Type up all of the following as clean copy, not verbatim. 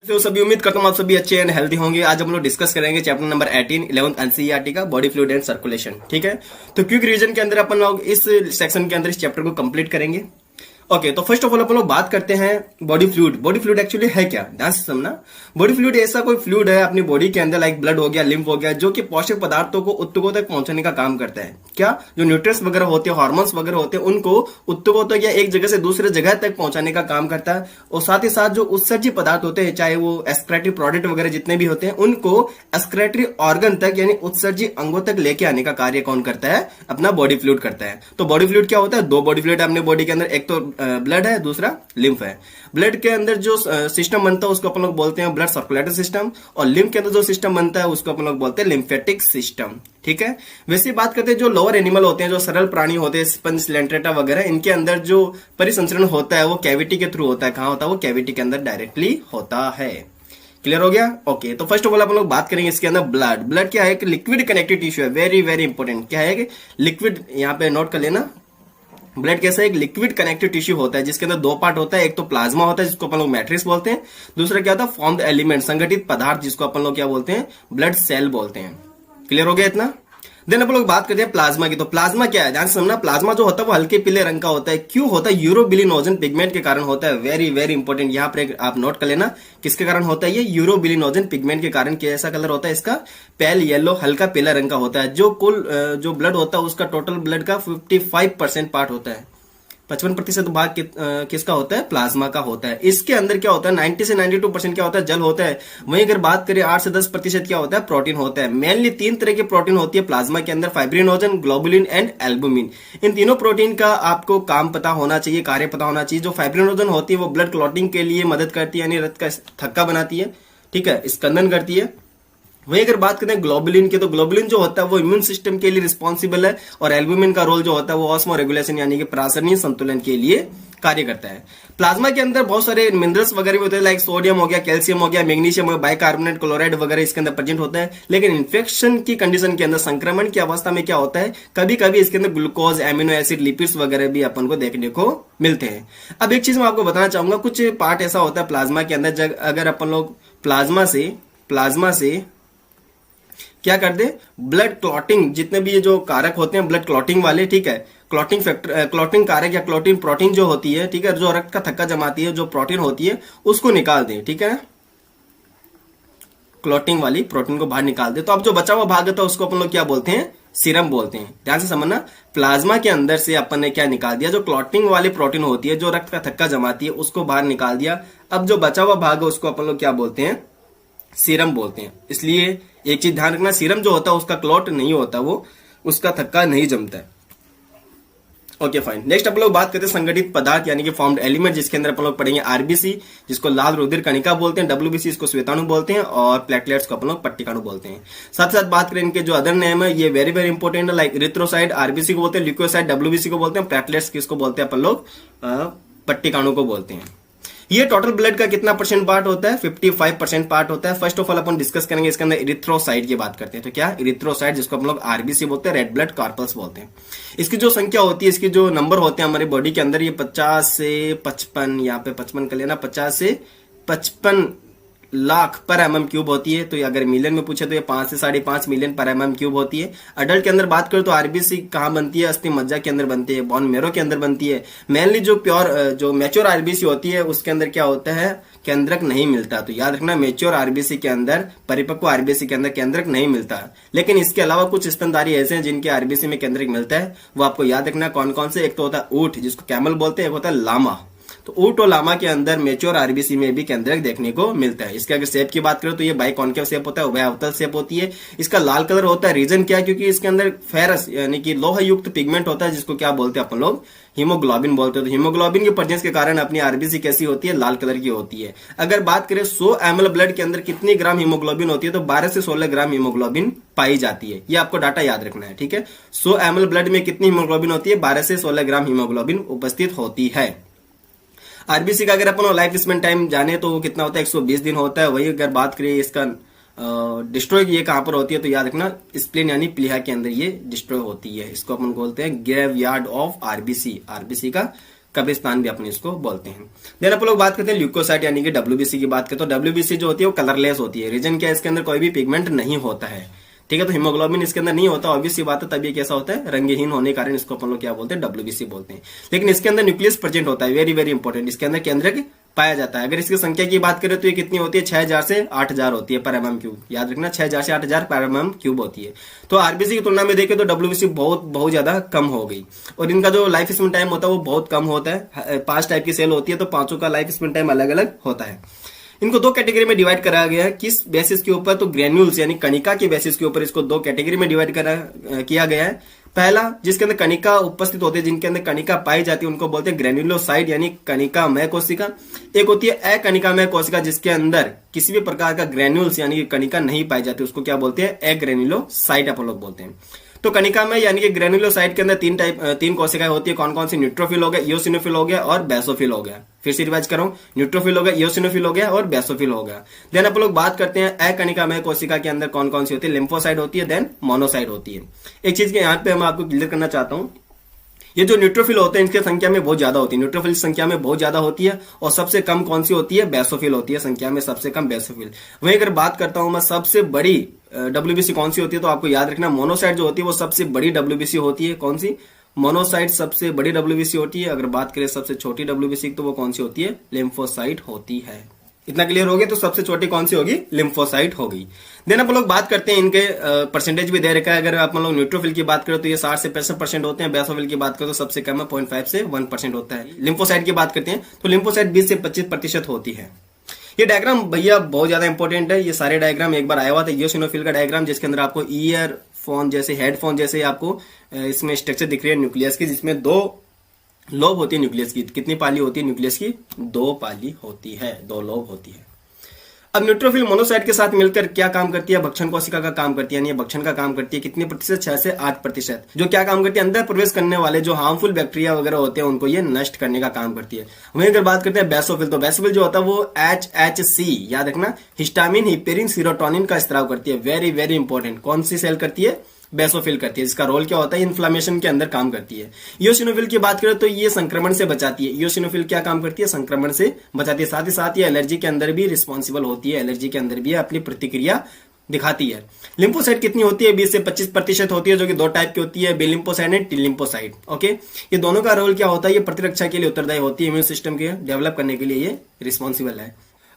तो सभी उम्मीद करता हूँ आप सभी अच्छे एंड हेल्दी होंगे। आज हम लोग डिस्कस करेंगे चैप्टर नंबर 18 11th एनसीईआरटी का बॉडी फ्लूइड एंड सर्कुलेशन। ठीक है, तो क्विक रिवीजन के अंदर अपन लोग इस सेक्शन के अंदर इस चैप्टर को कंप्लीट करेंगे। ओके, तो फर्स्ट ऑफ ऑल अपन लोग बात करते हैं body fluid. Body fluid actually है क्या, ध्यान से समझना। बॉडी फ्लूइड ऐसा कोई फ्लूइड है अपनी बॉडी के अंदर, लाइक ब्लड हो गया, लिम्फ हो गया, जो कि पोषक पदार्थों को उत्तकों तक पहुंचाने का काम करता है। क्या जो न्यूट्रिएंट्स वगैरह होते हैं, हार्मोन्स वगैरह होते हैं, उनको उत्तकों तक या एक जगह से दूसरे जगह तक पहुंचाने का काम करता है। और साथ ही साथ जो उत्सर्जी पदार्थ होते हैं, चाहे वो एक्सक्रेटरी प्रोडक्ट वगैरह जितने भी होते हैं, उनको एक्सक्रेटरी ऑर्गन तक यानी उत्सर्जी अंगों तक लेके आने का कार्य कौन करता है? अपना बॉडी फ्लूइड करता है। तो बॉडी फ्लूइड क्या होता है? दो बॉडी फ्लूइड है अपने बॉडी के अंदर, एक तो ब्लड है, दूसरा लिम्फ है। ब्लड के अंदर जो सिस्टम बनता है उसको अपन लोग बोलते हैं ब्लड सर्कुलेटरी सिस्टम, और लिम्फ के अंदर जो सिस्टम बनता है उसको अपन लोग बोलते हैं लिम्फेटिक सिस्टम। ठीक है, वैसे बात करते हैं जो लोअर एनिमल होते हैं, जो सरल प्राणी होते हैं, स्पंज, लैंट्रेटा वगैरह, इनके अंदर जो परिसंचरण होता है वो कैविटी के थ्रू होता है। कहां होता है वो? कैविटी के अंदर डायरेक्टली होता है। क्लियर हो गया? ओके, तो फर्स्ट ऑफ ऑल अपन लोग बात करेंगे इसके अंदर ब्लड। ब्लड क्या है? लिक्विड कनेक्टिव टिश्यू है, वेरी वेरी इंपॉर्टेंट। क्या है कि लिक्विड, यहां पे नोट कर लेना। ब्लड कैसा एक लिक्विड कनेक्टिव टिश्यू होता है जिसके अंदर दो पार्ट होता है। एक तो प्लाज्मा होता है जिसको अपन लोग मैट्रिक्स बोलते हैं, दूसरा क्या होता है? फॉर्म्ड एलिमेंट, संगठित पदार्थ, जिसको अपन लोग क्या बोलते हैं? ब्लड सेल बोलते हैं। क्लियर हो गया इतना? देन अपन लोग बात करते हैं प्लाज्मा की। तो प्लाज्मा क्या है, ध्यान से समझना। प्लाज्मा जो होता है वो हल्के पीले रंग का होता है। क्यों होता है? यूरोबिलिनोजन पिगमेंट के कारण होता है। वेरी वेरी इंपॉर्टेंट, यहां पर आप नोट कर लेना किसके कारण होता है ये? यूरोबिलिनोजन पिगमेंट के कारण। कैसा कलर होता है इसका? पेल येलो, हल्का पीला रंग का होता है। जो कुल जो ब्लड होता है उसका टोटल ब्लड का 55% पार्ट होता है। 55% भाग किसका होता है? प्लाज्मा का होता है। इसके अंदर क्या होता है? 90 से 92% क्या होता है? जल होता है। वहीं अगर बात करें 8 से 10% क्या होता है? प्रोटीन होता है। मेनली 3 तरह की प्रोटीन होती है प्लाज्मा के अंदर, फाइब्रिनोजन, ग्लोबुलिन एंड एल्बुमिन। इन तीनों प्रोटीन का आपको काम पता होना चाहिए, कार्य पता होना चाहिए। जो फाइब्रिनोजन होती है वो ब्लड क्लॉटिंग के लिए मदद करती है, यानी रक्त का थक्का बनाती है। ठीक है, स्कंदन करती है। वही अगर बात करें ग्लोबुलिन की, तो ग्लोबुलिन जो होता है वो इम्यून सिस्टम के लिए रिस्पॉन्सिबल है, और एल्बुमिन का रोल जो होता है वो ऑस्मो रेगुलेशन यानी कि प्रासरणीय संतुलन के लिए कार्य करता है। प्लाज्मा के अंदर बहुत सारे मिनरल्स वगैरह भी होते हैं, लाइक सोडियम हो गया, कैल्शियम हो गया, मैग्नीशियम हो गया, बाइकार्बोनेट, क्लोराइड वगैरह इसके अंदर प्रेजेंट होता है। लेकिन इन्फेक्शन की कंडीशन के अंदर, संक्रमण की अवस्था में क्या होता है? कभी कभी इसके अंदर ग्लूकोज, एमिनो एसिड, लिपिड्स वगैरह भी अपन को देखने को मिलते हैं। अब एक चीज मैं आपको बताना चाहूंगा, कुछ पार्ट ऐसा होता है प्लाज्मा के अंदर, अगर अपन लोग प्लाज्मा से क्या कर दे? ब्लड क्लॉटिंग, जितने भी ये जो कारक होते हैं ब्लड क्लॉटिंग वाले, ठीक है, क्लॉटिंग फैक्टर, क्लॉटिंग कारक या क्लॉटिंग प्रोटीन जो होती है, ठीक है, जो रक्त का थक्का जमाती है, जो प्रोटीन होती है उसको निकाल दें। ठीक है, क्लॉटिंग वाली प्रोटीन को बाहर निकाल दे, तो अब जो बचा हुआ भाग होता है उसको अपन लोग क्या बोलते हैं? सीरम बोलते हैं। ध्यान से समझना, प्लाज्मा के अंदर से अपन ने क्या निकाल दिया? जो क्लॉटिंग वाली प्रोटीन होती है, जो रक्त का थक्का जमाती है, उसको बाहर निकाल दिया। अब जो बचा हुआ भाग है उसको अपन लोग क्या बोलते हैं? सीरम बोलते हैं। इसलिए एक चीज ध्यान रखना, सीरम जो होता है उसका क्लॉट नहीं होता, वो उसका थक्का नहीं जमता है। Okay fine. नेक्स्ट अपन लोग बात करते हैं संगठित पदार्थ यानी कि फॉर्म्ड एलिमेंट, जिसके अंदर अपन लोग पढ़ेंगे आरबीसी, जिसको लाल रुधिर कणिका बोलते हैं, डब्ल्यूबीसी इसको श्वेताणु बोलते हैं, और प्लेटलेट्स को अपन लोग पट्टिकाणु बोलते हैं। साथ साथ बात करें इनके जो अदर नेम है, ये वेरी वेरी इंपॉर्टेंट है, लाइक इरिथ्रोसाइट आरबीसी को बोलते हैं, ल्यूकोसाइट डब्ल्यूबीसी को बोलते हैं, प्लेटलेट्स किसको बोलते हैं अपन लोग? पट्टिकाणु को बोलते हैं। ये टोटल ब्लड का कितना परसेंट पार्ट होता है? 55% पार्ट होता है। First of all upon discuss करेंगे इसके अंदर इरिथ्रोसाइट की बात करते हैं। तो क्या इरिथ्रोसाइट, जिसको हम लोग आरबीसी बोलते हैं, रेड ब्लड कॉर्पल्स बोलते हैं, इसकी जो संख्या होती है, इसकी जो नंबर होते हैं हमारी बॉडी के अंदर, ये 50 से 55, यहाँ पे 55 कर लेना, 50 से 55 लाख पर एमएम क्यूब होती है। तो अगर मिलियन में पूछे तो ये 5 से 5.5 मिलियन पर एमएम क्यूब होती है। अडल्ट के अंदर बात करें तो आरबीसी कहां बनती है? अस्थि मज्जा के अंदर बनती है, बोन मेरो के अंदर बनती है। मेनली जो प्योर, जो मैच्योर आरबीसी होती है उसके अंदर क्या होता है? केंद्रक नहीं मिलता। तो याद रखना, मैच्योर आरबीसी के अंदर, परिपक्व आरबीसी के अंदर केंद्रक नहीं मिलता। लेकिन इसके अलावा कुछ स्तनधारी ऐसे हैं जिनके आरबीसी में केंद्रक मिलता है, वो आपको याद रखना कौन कौन से। एक तो होता है ऊंट, जिसको कैमल बोलते हैं, एक होता है लामा। तो ऊंट और लामा के अंदर मेच्योर आरबीसी में भी केंद्रक देखने को मिलता है। इसके अगर शेप की बात करें तो ये बाइकॉन्केव शेप होता है, वह अवतल शेप होती है। इसका लाल कलर होता है, रीजन क्या है? क्योंकि इसके अंदर फेरस यानी कि लोहा युक्त पिगमेंट होता है, जिसको क्या बोलते हैं अपन लोग? हीमोग्लोबिन बोलते हैं। तो हीमोग्लोबिन के प्रेजेंस के कारण अपनी आरबीसी कैसी होती है? लाल कलर की होती है। अगर बात करें 100 ml ब्लड के अंदर कितनी ग्राम हीमोग्लोबिन होती है, तो 12 से 16 ग्राम हीमोग्लोबिन पाई जाती है। ये आपको डाटा याद रखना है। ठीक है, 100 ml ब्लड में कितनी हीमोग्लोबिन होती है? 12 से 16 ग्राम हीमोग्लोबिन उपस्थित होती है। आरबीसी का अगर अपन लाइफ स्पेन टाइम जाने तो वो कितना होता है? 120 दिन होता है। वही अगर बात करें इसका डिस्ट्रॉय ये कहां पर होती है, तो याद रखना स्प्लीन यानी प्लीहा के अंदर ये डिस्ट्रॉय होती है। इसको अपन बोलते हैं ग्रेवयार्ड ऑफ आरबीसी, आरबीसी का कब्रिस्तान भी अपन इसको बोलते हैं। देन अपन लोग बात करते हैं ल्यूकोसाइट यानी कि डब्ल्यूबीसी की बात करें तो डब्ल्यूबीसी जो होती है वो कलरलेस होती है। रीजन क्या है, इसके अंदर कोई भी पिगमेंट नहीं होता है, ठीक है। तो हीमोग्लोबिन इसके अंदर नहीं होता, ऑब्वियस सी बात है, तभी कैसा होता है, रंगहीन होने के कारण इसको अपन लोग क्या बोलते हैं, डब्ल्यूबीसी बोलते हैं। लेकिन इसके अंदर न्यूक्लियस प्रेजेंट होता है, वेरी वेरी इंपॉर्टेंट, इसके अंदर केंद्रक पाया जाता है। अगर इसकी संख्या की बात करें तो ये कितनी होती है, 6000 से 8000 होती है पर एमएम क्यूब, याद रखना 6000 से 8000 पर एमएम क्यूब होती है। तो आरबीसी की तुलना में देखें तो डब्ल्यूबीसी बहुत ज्यादा कम हो गई, और इनका जो लाइफ स्पेन टाइम होता है वो बहुत कम होता है। 5 टाइप की सेल होती है, तो 5 का लाइफ स्पेन टाइम अलग अलग होता है। इनको 2 कैटेगरी में डिवाइड करा गया है, किस बेसिस के ऊपर, तो ग्रेन्यूल्स यानी कणिका के बेसिस के ऊपर इसको 2 कैटेगरी में डिवाइड किया गया है। पहला, जिसके अंदर कणिका उपस्थित होती है, जिनके अंदर कणिका पाई जाती है, उनको बोलते हैं ग्रेन्युलोसाइट यानी कणिकामय कोशिका। एक होती है अकणिकामय कोशिका, जिसके अंदर किसी भी प्रकार का ग्रेन्यूल्स यानी कि कणिका नहीं पाई जाती, उसको क्या बोलते हैं, अग्रेन्युलोसाइट अपन लोग बोलते हैं। तो कणिका में यानी कि ग्रेन्युलोसाइट के अंदर 3 कोशिकाएं होती है। कौन कौन सी, न्यूट्रोफिल हो गया, इओसिनोफिल हो गया और बेसोफिल हो गया। फिर से रिवाइज करूं, न्यूट्रोफिल हो गया, इओसिनोफिल हो गया और बेसोफिल हो गया। देन अपन लोग बात करते हैं अकणिकामय कोशिका के अंदर कौन कौन सी होती है, लिम्फोसाइट होती है, देन मोनोसाइट होती है। एक चीज के यहाँ पे मैं आपको क्लियर करना चाहता हूं, ये जो न्यूट्रोफिल होते हैं इनकी संख्या में बहुत ज्यादा होती है, न्यूट्रोफिल संख्या में बहुत ज्यादा होती है, और सबसे कम कौन सी होती है, बेसोफिल होती है, संख्या में सबसे कम बेसोफिल। वहीं अगर बात करता हूं मैं सबसे बड़ी डब्ल्यूबीसी कौन सी होती है, तो आपको याद रखना मोनोसाइट जो होती है वो सबसे बड़ी डब्ल्यूबीसी होती है। कौन सी, मोनोसाइट सबसे बड़ी डब्ल्यूबीसी होती है। अगर बात करें सबसे छोटी डब्ल्यूबीसी तो वो कौन सी होती है, लिम्फोसाइट होती है। इतना क्लियर हो गया, तो सबसे छोटी कौन सी होगी, लिम्फोसाइट होगी। देन अपन लोग बात करते हैं, इनके परसेंटेज भी दे रखा है। अगर अपन लोग न्यूट्रोफिल की बात करें तो ये 60 से 65% होते हैं, बेसोफिल की बात करें तो सबसे कम है 0.5 से 1% होता है। लिम्फोसाइट की बात करते हैं तो लिम्फोसाइट 20 से 25% होती है। ये डायग्राम भैया बहुत ज्यादा इंपॉर्टेंट है, ये सारे डायग्राम एक बार आया हुआ था, इओसिनोफिल का डायग्राम, जिसके अंदर आपको ईयरफोन जैसे, हेडफोन जैसे आपको इसमें स्ट्रक्चर दिख रही है न्यूक्लियस की, जिसमें 2 लोब होती है न्यूक्लियस की। कितनी पाली होती है न्यूक्लियस की, 2 पाली होती है, 2 लोब होती है। अब न्यूट्रोफिल मोनोसाइट के साथ मिलकर क्या काम करती है, भक्षण कोशिका का काम करती है, यानी भक्षण का काम करती है। कितने प्रतिशत, 6 से 8%। जो क्या काम करती है, अंदर प्रवेश करने वाले जो हार्मफुल बैक्टीरिया वगैरह होते हैं उनको ये नष्ट करने का काम करती है। वहीं अगर बात करते हैं बेसोफिल, तो बेसोफिल जो होता है वो HHC, याद रखना, हिस्टामिन, हिपेरिन, सीरोटोनिन का स्त्राव करती है। वेरी वेरी इंपॉर्टेंट, कौन सी सेल करती है, बेसोफिल करती है, जिसका रोल क्या होता है, इन्फ्लामेशन के अंदर काम करती है। इओसिनोफिल की बात करें तो ये संक्रमण से बचाती है। इओसिनोफिल क्या काम करती है, संक्रमण से बचाती है। साथ ही साथ ये एलर्जी के अंदर भी रिस्पॉन्सिबल होती है, एलर्जी के अंदर भी अपनी प्रतिक्रिया दिखाती है। लिम्फोसाइट कितनी होती है, 20 से 25% होती है, जो कि 2 टाइप की होती है, B lymphocyte and T lymphocyte. Okay, ये दोनों का रोल क्या होता है, ये प्रतिरक्षा के लिए उत्तरदायी होती है, इम्यून सिस्टम के डेवलप करने के लिए ये रिस्पॉन्सिबल है।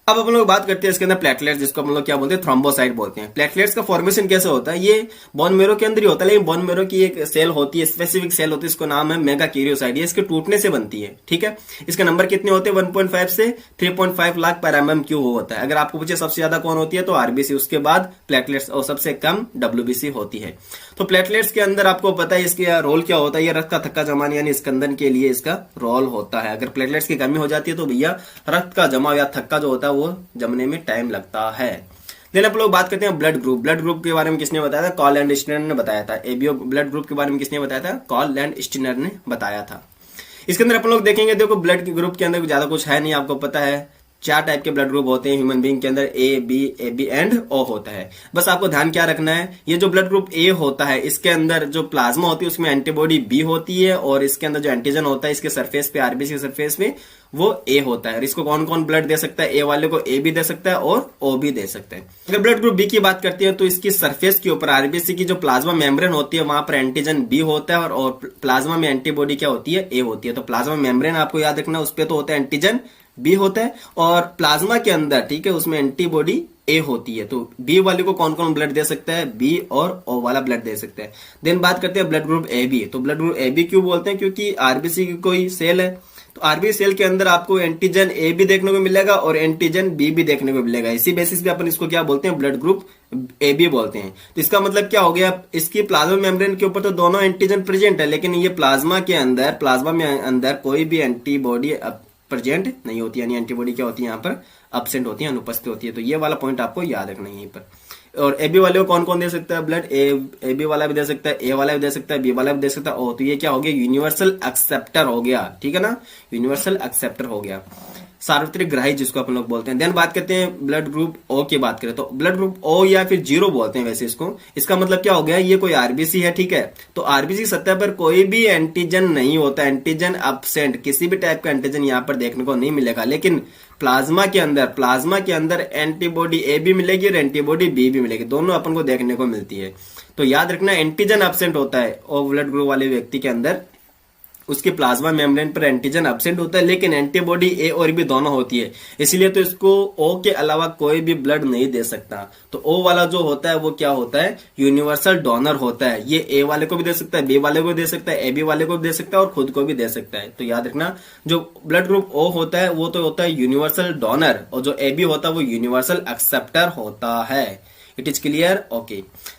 अब अपन लोग बात करते हैं इसके अंदर प्लेटलेट्स, जिसको हम लोग क्या बोलते हैं, थ्रोम्बोसाइट बोलते हैं। प्लेटलेट्स का फॉर्मेशन कैसे होता है, ये बोन मेरो के अंदर ही होता है, लेकिन बोन मेरो की एक सेल होती है, स्पेसिफिक सेल होती है, इसको नाम है मेगाकैरियोसाइट। ये इसके टूटने से बनती है, ठीक है। इसके नंबर कितने होते हैं, 1.5 से 3.5 लाख पर एमएम क्यूब होता है। अगर आपको पूछे सबसे ज्यादा कौन होती है तो आरबीसी, उसके बाद प्लेटलेट्स, और सबसे कम डब्ल्यूबीसी होती है। तो प्लेटलेट्स के अंदर आपको पता है इसका रोल क्या होता है, ये रक्त का थक्का जमाने यानी स्कंदन के लिए इसका रोल होता है। अगर प्लेटलेट्स की कमी हो जाती है तो भैया रक्त का जमाव या थक्का जो होता है वो जमने में टाइम लगता है। देन आप लोग बात करते हैं ब्लड ग्रुप। ब्लड ग्रुप के बारे में किसने बताया था, कॉल एंड स्टिनर ने बताया था। एबीओ ब्लड ग्रुप के बारे में किसने बताया था, कॉल एंड स्टिनर ने बताया था। इसके अंदर अपन लोग देखेंगे, देखो ब्लड ग्रुप के अंदर ज्यादा कुछ है नहीं, आपको पता है 4 टाइप के ब्लड ग्रुप होते हैं ह्यूमन बीइंग के अंदर, ए बी एंड ओ होता है। बस आपको ध्यान क्या रखना है, ये जो ब्लड ग्रुप ए होता है इसके अंदर जो प्लाज्मा होती है उसमें एंटीबॉडी बी होती है, और इसके अंदर जो एंटीजन होता है इसके सरफेस पे, आरबीसी के सरफेस पे, वो ए होता है। और इसको कौन कौन ब्लड दे सकता है, ए वाले को ए भी दे सकता है और ओ भी दे सकता है। अगर ब्लड ग्रुप बी की बात करते हैं तो इसकी सरफेस के ऊपर आरबीसी की जो प्लाज्मा मेम्ब्रेन होती है वहां पर एंटीजन बी होता है, और प्लाज्मा में एंटीबॉडी क्या होती है, ए होती है। तो प्लाज्मा मेम्ब्रेन आपको याद रखना, उस पर तो होता है एंटीजन बी होता है, और प्लाज्मा के अंदर, ठीक है, उसमें एंटीबॉडी ए होती है। तो बी वाले को कौन कौन ब्लड दे सकता है, बी और ओ वाला ब्लड दे सकता है। देन बात करते हैं ब्लड ग्रुप ए बी। तो ब्लड ग्रुप ए बी क्यों बोलते हैं, क्योंकि आरबीसी की कोई सेल है, तो आरबीसी सेल के अंदर आपको एंटीजन ए भी देखने को मिलेगा और एंटीजन बी भी देखने को मिलेगा। इसी बेसिस पे अपन इसको क्या बोलते हैं, ब्लड ग्रुप ए बी बोलते हैं। तो इसका मतलब क्या हो गया, इसकी प्लाज्मा मेम्ब्रेन के ऊपर तो दोनों एंटीजन प्रेजेंट है, लेकिन ये प्लाज्मा के अंदर, प्लाज्मा में अंदर कोई भी एंटीबॉडी प्रेजेंट नहीं होती, यानी एंटीबॉडी क्या होती है यहाँ पर, एब्सेंट होती है, अनुपस्थित होती है। तो ये वाला पॉइंट आपको याद रखना है यहीं पर। और ए बी वाले को कौन कौन दे सकता है ब्लड, ए बी वाला भी दे सकता है, ए वाला भी दे सकता है, बी वाला भी दे सकता है, ओ। तो ये क्या हो गया, यूनिवर्सल एक्सेप्टर हो गया, ठीक है ना, यूनिवर्सल एक्सेप्टर हो गया। सार्वत्रिक ग्राही जिसको अपन लोग बोलते हैं। देन बात करते हैं ब्लड ग्रुप ओ की बात करें तो ब्लड ग्रुप ओ या फिर जीरो बोलते हैं वैसे इसको। इसका मतलब क्या हो गया, ये कोई आरबीसी है, ठीक है। तो आरबीसी सतह पर कोई भी एंटीजन नहीं होता, एंटीजन एब्सेंट, किसी भी टाइप का एंटीजन यहाँ पर देखने को नहीं मिलेगा। लेकिन प्लाज्मा के अंदर एंटीबॉडी ए भी मिलेगी और एंटीबॉडी बी भी मिलेगी, दोनों अपन को देखने को मिलती है। तो याद रखना एंटीजन एब्सेंट होता है ओ ब्लड ग्रुप वाले व्यक्ति के अंदर, उसके प्लाज्मा मेम्ब्रेन पर एंटीजन एब्सेंट होता है, लेकिन एंटीबॉडी ए और बी दोनों होती है। इसलिए तो इसको ओ के अलावा कोई भी ब्लड नहीं दे सकता। तो ओ वाला जो होता है वो क्या होता है, यूनिवर्सल डोनर होता है। ये ए वाले को भी दे सकता है, बी वाले को भी दे सकता है, ए बी वाले को भी दे सकता है और खुद को भी दे सकता है। तो याद रखना जो ब्लड ग्रुप ओ होता है वो तो होता है यूनिवर्सल डोनर, और जो ए बी होता है वो यूनिवर्सल एक्सेप्टर होता है। It is clear, okay.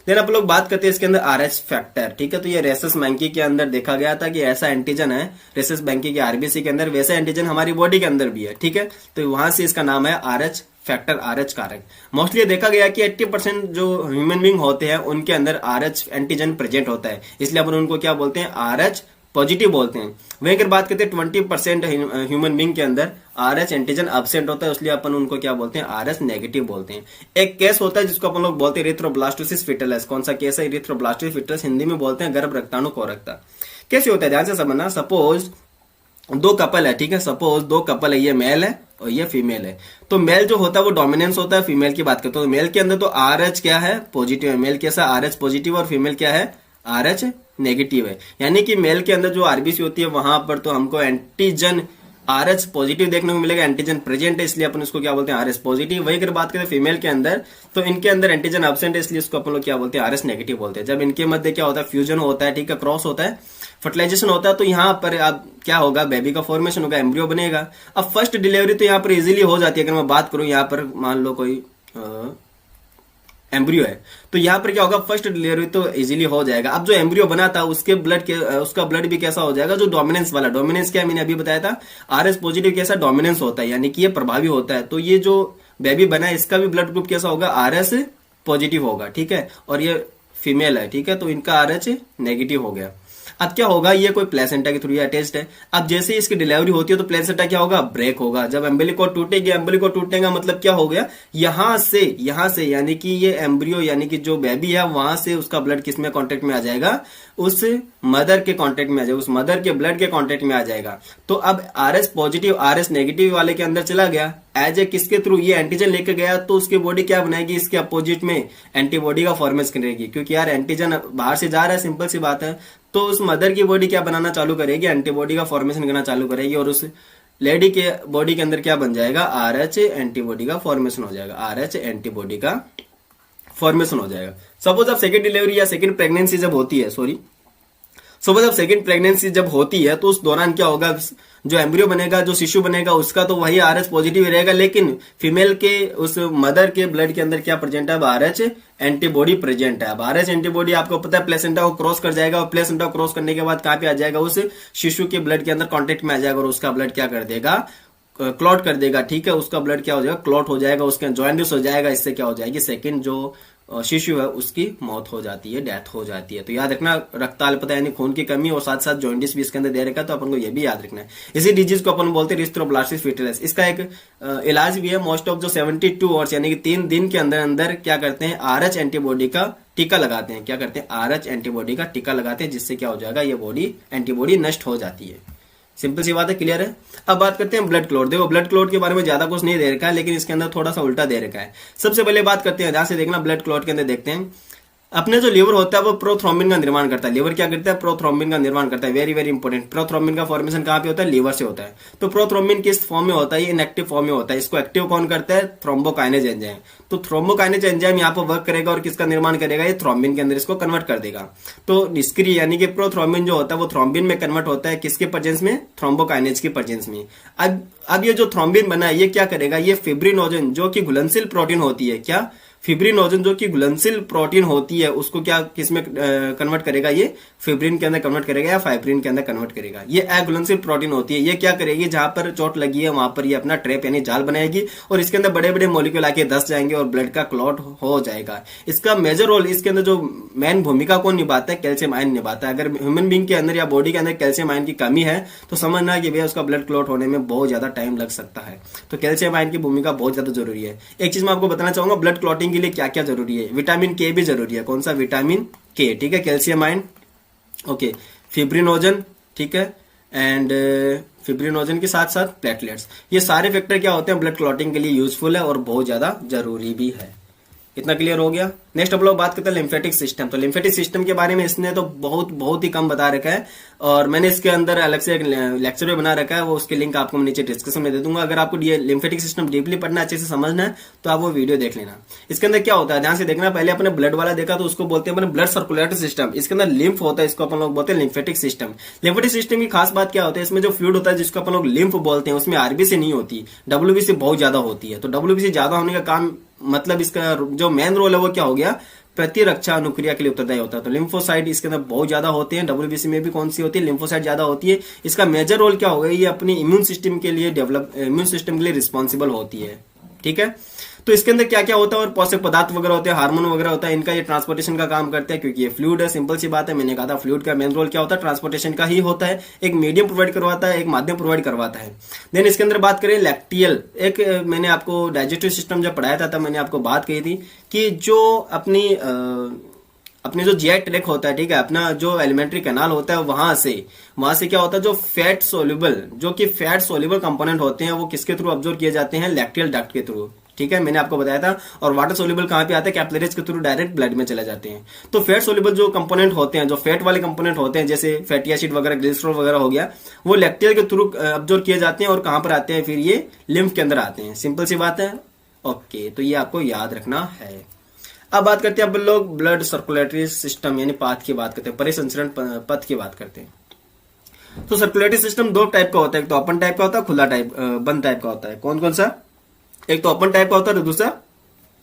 Then आप लोग बात करते हैं इसके अंदर आरएच फैक्टर, ठीक है। तो ये रेसस बैंकी के अंदर देखा गया था कि ऐसा एंटीजन है रेसस बैंकी के आरबीसी के अंदर, वैसा एंटीजन हमारी बॉडी के अंदर भी है, ठीक है। तो वहां से इसका नाम है आरएच फैक्टर, आरएच कारक। मोस्टली देखा गया कि 80% जो ह्यूमन बींग होते हैं उनके अंदर आरएच एंटीजन प्रेजेंट होता है, इसलिए अपन उनको क्या बोलते हैं, आरएच पॉजिटिव बोलते हैं। वहीं अगर बात करते हैं 20% ह्यूमन बींग के अंदर आरएच एंटीजन एब्सेंट होता है, इसलिए अपन उनको क्या बोलते हैं, आरएच नेगेटिव बोलते हैं। एक केस होता है जिसको अपन लोग बोलते हैं इरिथ्रोब्लास्टोसिस फिटलिस। कौन सा केस है, इरिथ्रोब्लास्टोसिस फिटलिस, हिंदी में बोलते हैं गर्भ रक्ताणु कोरकता। कैसे होता है ध्यान से समझना। सपोज दो कपल है, ठीक है, सपोज दो कपल है, ये मेल है और ये फीमेल है। तो मेल जो होता है वो डोमिनेंस होता है, फीमेल की बात करते हो तो मेल के अंदर तो आरएच क्या है, पॉजिटिव है। मेल कैसा, आरएच पॉजिटिव, और फीमेल क्या है, आरएच नेगेटिव है। यानी कि मेल के अंदर जो आरबीसी होती है वहां पर तो हमको एंटीजन आरएच पॉजिटिव देखने को मिलेगा, एंटीजन प्रेजेंट है, इसलिए अपन उसको क्या बोलते हैं, आरएच पॉजिटिव। वही अगर बात करें फीमेल के अंदर तो इनके अंदर एंटीजन एब्सेंट है, इसलिए इसको अपन लोग क्या बोलते हैं, आरएच नेगेटिव बोलते हैं। जब इनके मध्य क्या होता है, फ्यूजन होता है, ठीक है, क्रॉस होता है, फर्टिलाइजेशन होता है, तो यहाँ पर अब क्या होगा, बेबी का फॉर्मेशन होगा, एम्ब्रियो बनेगा। अब फर्स्ट डिलीवरी तो यहाँ पर इजिली हो जाती है। अगर मैं बात करूं यहाँ पर मान लो कोई एम्ब्रियो है, तो यहाँ पर क्या होगा, फर्स्ट डिलीवरी तो इजीली हो जाएगा। अब जो एम्ब्रियो बना था उसके ब्लड के उसका ब्लड भी कैसा हो जाएगा, जो डोमिनेंस वाला, डोमिनेंस क्या मैंने अभी बताया था, आरएच पॉजिटिव कैसा डोमिनेंस होता है, यानी कि ये प्रभावी होता है। तो ये जो बेबी बना है इसका भी ब्लड ग्रुप कैसा होगा, आरएच पॉजिटिव होगा, ठीक है। और ये फीमेल है, ठीक है, तो इनका आरएच नेगेटिव हो गया। अब क्या होगा, ये कोई प्लेसेंटा के थ्रू अटैच्ड है। अब जैसे ही इसकी डिलीवरी होती है तो प्लेसेंटा क्या होगा, ब्रेक होगा। जब एम्बिलिको टूटेगी, एम्बिलिको टूटेगा मतलब क्या हो गया, यहां से यानी कि ये एम्ब्रियो यानी कि जो बेबी है वहां से उसका ब्लड किस में कांटेक्ट में आ जाएगा, उस मदर के कांटेक्ट में आ जाएगा, उस मदर के ब्लड के कांटेक्ट में आ जाएगा। तो अब आरएच पॉजिटिव आरएच नेगेटिव वाले के अंदर चला गया, एज ए किसके थ्रू, ये एंटीजन लेके गया, तो उसकी बॉडी क्या बनाएगी, इसके अपोजिट में एंटीबॉडी का फॉर्मेशन करेगी, क्योंकि यार एंटीजन बाहर से जा रहा है, सिंपल सी बात है। तो उस मदर की बॉडी क्या बनाना चालू करेगी, एंटीबॉडी का फॉर्मेशन करना चालू करेगी, और उस लेडी के बॉडी के अंदर क्या बन जाएगा, आरएच एंटीबॉडी का फॉर्मेशन हो जाएगा, आरएच एंटीबॉडी का फॉर्मेशन हो जाएगा। सपोज अब सेकंड डिलीवरी या सेकंड प्रेगनेंसी जब होती है, सपोज अब सेकंड प्रेगनेंसी जब होती है तो उस दौरान क्या होगा, जो एम्ब्रियो बनेगा, जो शिशु बनेगा, उसका तो वही आरएच पॉजिटिव रहेगा, लेकिन फीमेल के उस मदर के ब्लड के अंदर क्या प्रेजेंट है, अब आरएच एंटीबॉडी प्रेजेंट है। अब आरएच एंटीबॉडी आपको पता है प्लेसेंटा को क्रॉस कर जाएगा, और प्लेसेंटा को क्रॉस करने के बाद कहां पे आ जाएगा, उस शिशु के ब्लड के अंदर कॉन्टेक्ट में आ जाएगा, और उसका ब्लड क्या कर देगा, क्लॉट कर देगा, ठीक है। उसका ब्लड क्या हो जाएगा, क्लॉट हो जाएगा, उसका जॉइंडिस हो जाएगा। इससे क्या हो जाएगी, सेकंड जो शिशु है उसकी मौत हो जाती है, डेथ हो जाती है। तो याद रखना रक्ताल्पता यानी खून की कमी और साथ साथ जॉइंडिस भी इसके अंदर दे रखा है, तो अपन को ये भी याद रखना है। इसी डिजीज को अपन बोलते हैं इरिथ्रोब्लास्टोसिस फिटलिस। इसका एक इलाज भी है। मोस्ट ऑफ जो 72 आवर्स यानी कि 3 दिन के अंदर अंदर क्या करते हैं, आरएच एंटीबॉडी का टीका लगाते हैं। क्या करते हैं, आरएच एंटीबॉडी का टीका लगाते हैं, जिससे क्या हो जाएगा, ये बॉडी एंटीबॉडी नष्ट हो जाती है। सिंपल सी बात है, क्लियर है। अब बात करते हैं ब्लड क्लॉट। देखो ब्लड क्लॉट के बारे में ज्यादा कुछ नहीं दे रखा है, लेकिन इसके अंदर थोड़ा सा उल्टा दे रखा है। सबसे पहले बात करते हैं, ध्यान से देखना, ब्लड क्लॉट के अंदर देखते हैं अपने जो लीवर होता है वो प्रोथ्रोम्बिन का निर्माण करता है। लीवर क्या करता है, प्रोथ्रोम्बिन का निर्माण करता है। वेरी वेरी इंपॉर्टेंट, प्रोथ्रोम्बिन का फॉर्मेशन कहां पे होता है, लीवर से होता है। तो प्रोथ्रोम्बिन किस फॉर्म में होता है, इनएक्टिव फॉर्म में होता है। इसको एक्टिव कौन करता है, थ्रोम्बोकाइनेज एंजाइम। तो थ्रोम्बोकाइनेज एंजाइम यहाँ पर वर्क करेगा और किसका निर्माण करेगा, ये थ्रोम्बिन के अंदर इसको कन्वर्ट कर देगा। तो निष्क्रिय यानी कि प्रोथ्रोम्बिन जो होता है वो थ्रोम्बिन में कन्वर्ट होता है, किसके प्रेजेंस में, थ्रोम्बोकाइनेज की प्रेजेंस में। अब ये जो थ्रोम्बिन बना है ये क्या करेगा, ये फिब्रिनोजन जो कि घुलनशील प्रोटीन होती है, क्या फिब्रिनोजन जो कि घुलनशील प्रोटीन होती है उसको क्या किसमें कन्वर्ट करेगा, ये फिब्रिन के अंदर कन्वर्ट करेगा या फाइब्रिन के अंदर कन्वर्ट करेगा। ये अघुलनशील प्रोटीन होती है, ये क्या करेगी, जहां पर चोट लगी है वहां पर ये अपना ट्रैप यानी जाल बनाएगी और इसके अंदर बड़े बड़े मॉलिक्यूल आके धस जाएंगे और ब्लड का क्लॉट हो जाएगा। इसका मेजर रोल इसके अंदर जो मेन भूमिका कौन निभाता है, कैल्शियम आयन निभाता है। अगर ह्यूमन बींग के अंदर या बॉडी के अंदर कैल्शियम आयन की कमी है तो समझना कि भैया उसका ब्लड क्लॉट होने में बहुत ज्यादा टाइम लग सकता है। तो कैल्शियम आयन की भूमिका बहुत ज्यादा जरूरी है। एक चीज मैं आपको बताना चाहूंगा, ब्लड क्लॉटिंग के लिए क्या क्या जरूरी है, विटामिन के भी जरूरी है। कौन सा, विटामिन के, ठीक है, कैल्शियम आयन, ओके, फिब्रिनोजन, ठीक है, एंड फिब्रिनोजन के साथ साथ प्लेटलेट्स, ये सारे फैक्टर क्या होते हैं ब्लड क्लॉटिंग के लिए यूजफुल है और बहुत ज्यादा जरूरी भी है। इतना क्लियर हो गया। नेक्स्ट हम लोग बात करते हैं लिम्फेटिक सिस्टम। तो लिम्फेटिक सिस्टम के बारे में इसने तो बहुत ही कम बता रखा है और मैंने इसके अंदर अलग से एक लेक्चर भी बना रखा है, वो उसके लिंक आपको मैं नीचे डिस्क्रिप्शन में दे दूंगा। अगर आपको ये लिम्फेटिक सिस्टम डीपली पढ़ना, अच्छे से समझना है तो आप वो वीडियो देख लेना। इसके अंदर क्या होता है ध्यान से देखना। पहले अपने ब्लड वाला देखा तो उसको बोलते हैं अपने ब्लड सर्कुलेटरी सिस्टम। इसके अंदर लिम्फ होता है, इसको अपन लोग बोलते हैं लिम्फेटिक सिस्टम। लिम्फेटिक सिस्टम की खास बात क्या होता है, इसमें जो फ्लूइड होता है जिसको अपन लोग लिम्फ बोलते हैं उसमें आरबीसी नहीं होती, डब्ल्यूबीसी बहुत ज्यादा होती है। तो डब्ल्यूबीसी ज्यादा होने का काम मतलब इसका जो मेन रोल है वो क्या हो गया, प्रतिरक्षा अनुक्रिया के लिए उत्तरदायी होता है। तो लिम्फोसाइट इसके अंदर बहुत ज्यादा होते हैं। डब्ल्यूबीसी में भी कौन सी होती है, लिम्फोसाइट ज्यादा होती है। इसका मेजर रोल क्या होगा, ये अपनी इम्यून सिस्टम के लिए इम्यून सिस्टम के लिए रिस्पॉन्सिबल होती है, ठीक है। तो इसके अंदर क्या क्या होता है और पोषक पदार्थ वगैरह होते हैं, हार्मोन वगैरह होता है, इनका ये ट्रांसपोर्टेशन का काम करते हैं क्योंकि ये फ्लूइड है। सिंपल सी बात है, मैंने कहा था फ्लूइड का मेन रोल क्या होता है, ट्रांसपोर्टेशन का ही होता है। एक मीडियम प्रोवाइड करवाता है, एक माध्यम प्रोवाइड करवाता है। देन इसके अंदर बात करें लैक्टियल, एक मैंने आपको डाइजेस्टिव सिस्टम जब पढ़ाया था तब मैंने आपको बात कही थी कि जो अपने जो जीआई ट्रैक्ट होता है, ठीक है, अपना जो एलिमेंट्री कैनाल होता है वहां से क्या होता है, जो फैट सोल्यूबल कंपोनेंट होते हैं वो किसके थ्रू ऑब्जर्व किए जाते हैं, लैक्टियल डक्ट के थ्रू, ठीक है, मैंने आपको बताया था। और वाटर सोल्यूबल कहां पे आते हैं, कैपिलरीज के थ्रू डायरेक्ट ब्लड में चले जाते हैं। तो फैट सोल्यूबल जो कंपोनेंट होते हैं, जो फैट वाले कंपोनेंट होते हैं जैसे फैटी एसिड वगैरह, ग्लिसरॉल वगैरह हो गया, वो लैक्टियल के थ्रू ऑब्जर्व किए जाते हैं और कहां पर आते हैं, फिर ये लिम्फ के अंदर आते हैं। सिंपल सी बात है, ओके। तो ये आपको याद रखना है। अब बात करते हैं अब लोग ब्लड सर्कुलेटरी सिस्टम यानी पाथ की बात करते हैं, परिसंचरण पथ की बात करते हैं। तो सर्कुलेटरी सिस्टम दो टाइप का होता है, एक तो ओपन टाइप का होता है, खुला टाइप बंद टाइप का होता है। कौन कौन सा, एक तो ओपन टाइप का होता है, दूसरा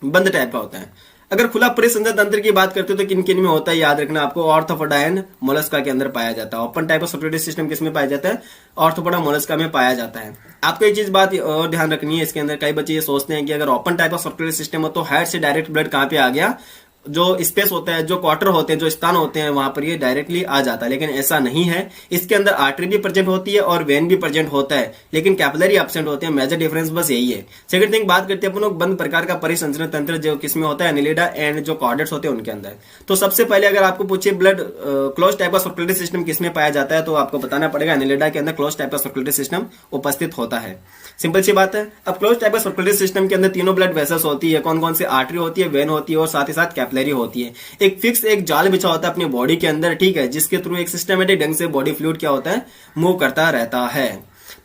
बंद टाइप का होता है। अगर खुला परिसंचरण तंत्र की बात करते हो तो किन किन में होता है याद रखना आपको, ऑर्थोपोडा एंड मोलस्का के अंदर पाया जाता है। ओपन टाइप का सर्कुलेटरी सिस्टम किसमें पाया जाता है, ऑर्थोपोडा मोलस्का में पाया जाता है। आपको एक चीज बात और ध्यान रखनी है, इसके अंदर कई बच्चे ये सोचते हैं कि अगर ओपन टाइप का सर्कुलेटरी सिस्टम हो तो हेड से डायरेक्ट ब्लड कहां पे आ गया, जो स्पेस होता है, जो क्वार्टर होते हैं, जो स्थान होते हैं वहां पर ये डायरेक्टली आ जाता है, लेकिन ऐसा नहीं है। इसके अंदर आर्टरी भी प्रेजेंट होती है और वेन भी प्रेजेंट होता है, लेकिन कैपिलरी एब्सेंट होते हैं। मेजर डिफरेंस बस यही है। सेकंड थिंग बात करते हैं अपन लोग बंद प्रकार का परिसंचरण तंत्र जो किसमें होता है, एनिलिडा एंड जो कॉर्डेट्स होते हैं उनके अंदर। तो सबसे पहले अगर आपको पूछे ब्लड क्लोज टाइप का सर्कुलेटरी सिस्टम किसमें पाया जाता है तो आपको बताना पड़ेगा एनिलिडा के अंदर क्लोज टाइप का सर्कुलेटरी सिस्टम उपस्थित होता है। सिंपल सी बात है। अब क्लोज टाइप का सर्कुलेटरी सिस्टम के अंदर तीनों ब्लड वेसल्स होती है। कौन कौन से, आर्टरी होती है, वेन होती है और साथ ही साथ कैपिलरी होती है। एक फिक्स एक जाल बिछा होता है अपनी बॉडी के अंदर, ठीक है, जिसके थ्रू एक सिस्टमेटिक ढंग से बॉडी फ्लूइड क्या होता है, मूव करता रहता है।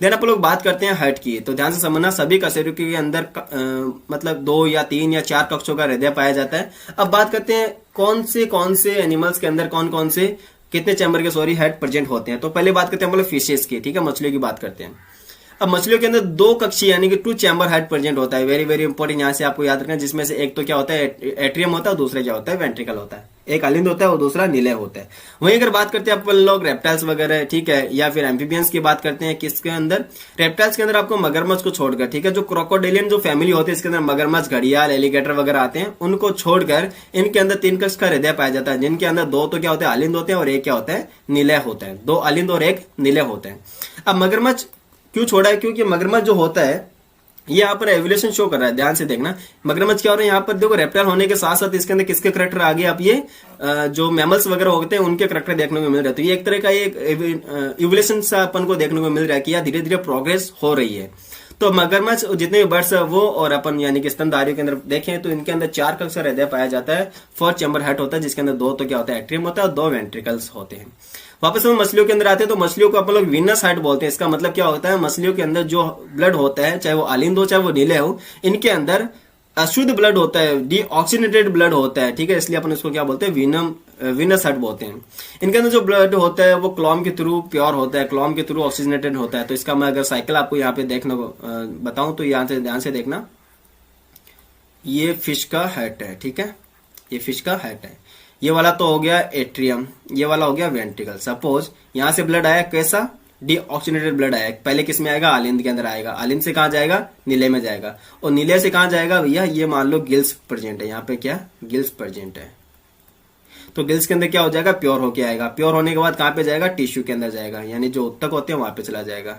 देन अपन लोग बात करते हैं हार्ट की। तो ध्यान से समझना, सभी कशेरुकी के अंदर मतलब 2 या 3 या 4 कक्षों का हृदय पाया जाता है। अब बात करते हैं कौन से एनिमल्स के अंदर कौन से कितने चैम्बर के हेड प्रेजेंट होते हैं। तो पहले बात करते हैं मतलब फिशेस की, ठीक है, मछलियों की बात करते हैं। अब मछलियों के अंदर 2 कक्षीय यानी कि 2 चैम्बर हेड प्रेजेंट होता है। वेरी वेरी इंपॉर्टेंट, यहां से आपको याद रखना, जिसमें से एक तो क्या होता है, एट्रियम होता है, दूसरा क्या होता है, वेंट्रिकल होता है। एक अलिंद होता है और दूसरा निलय होता है। वहीं अगर बात करते हैं अपन लोग रेप्टाइल्स वगैरह, ठीक है, या फिर एम्फीबियंस की बात करते हैं, किसके अंदर, रेप्टाइल्स के अंदर आपको मगरमच्छ को छोड़कर, ठीक है, जो क्रोकोडाइलियन जो फैमिली होती है इसके अंदर मगरमच्छ, घड़ियाल, एलिगेटर वगैरह आते हैं, उनको छोड़कर इनके अंदर 3 कक्ष का हृदय पाया जाता है, जिनके अंदर 2 तो क्या होते हैं, अलिंद होते हैं और एक क्या होता है, निलय होता है। 2 अलिंद और एक निलय होते हैं। अब मगरमच्छ क्यों छोड़ा है, क्योंकि मगरमच्छ जो होता है ये यहाँ पर एवोल्यूशन शो कर रहा है। ध्यान से देखना, मगरमच्छ क्या हो रहा है यहाँ पर, देखो रेप्टाइल होने के साथ साथ इसके अंदर किसके करेक्टर आ गए, आप ये जो मैमल्स वगैरह होते हैं उनके करेक्टर देखने को मिल रहे हैं। तो ये एक तरह का एक इवोल्यूशन सा अपन को देखने को मिल रहा है कि धीरे धीरे प्रोग्रेस हो रही है। तो मगरमच्छ जितने भी बर्ड्स है वो और अपन यानी कि स्तनधारियों के अंदर देखें तो इनके अंदर 4 कक्ष का हृदय पाया जाता है। 4 चैम्बर हेड होता है, जिसके अंदर 2 तो क्या होता है, एट्रियम होता है और 2 वेंट्रिकल्स होते हैं। वापस हम मछलियों के अंदर आते हैं तो मछलियों को अपन लोग वीनस हार्ट बोलते हैं। इसका मतलब क्या होता है, मछलियों के अंदर जो ब्लड होता है, चाहे वो अलिंद हो चाहे वो नीले हो, इनके अंदर अशुद्ध ब्लड होता है, डीऑक्सीनेटेड ब्लड होता है, ठीक है, इसलिए अपन इसको क्या बोलते हैं, वीनस हार्ट बोलते हैं। इनके अंदर जो ब्लड होता है वो क्लॉम के थ्रू प्योर होता है, क्लॉम के थ्रू ऑक्सीजनेटेड होता है। तो इसका मैं अगर साइकिल आपको यहाँ पे देखने को बताऊं तो यहाँ से ध्यान से देखना, ये फिश का हेड है, ठीक है, ये फिश का हेड है। ये वाला तो हो गया एट्रियम, ये वाला हो गया वेंट्रिकल। सपोज यहां से ब्लड आया कैसा, डीऑक्सीजनेटेड ब्लड आया, पहले किस में आएगा, आलिंद के अंदर आएगा। आलिंद से कहां जाएगा, नीले में जाएगा। और नीले से कहां जाएगा भैया, ये मान लो गिल्स प्रेजेंट है, यहाँ पे क्या गिल्स प्रेजेंट है, तो गिल्स के अंदर क्या हो जाएगा, प्योर होके आएगा। प्योर होने के बाद कहां पे जाएगा, टिश्यू के अंदर जाएगा, यानी जो उत्तक होते हैं वहां पे चला जाएगा।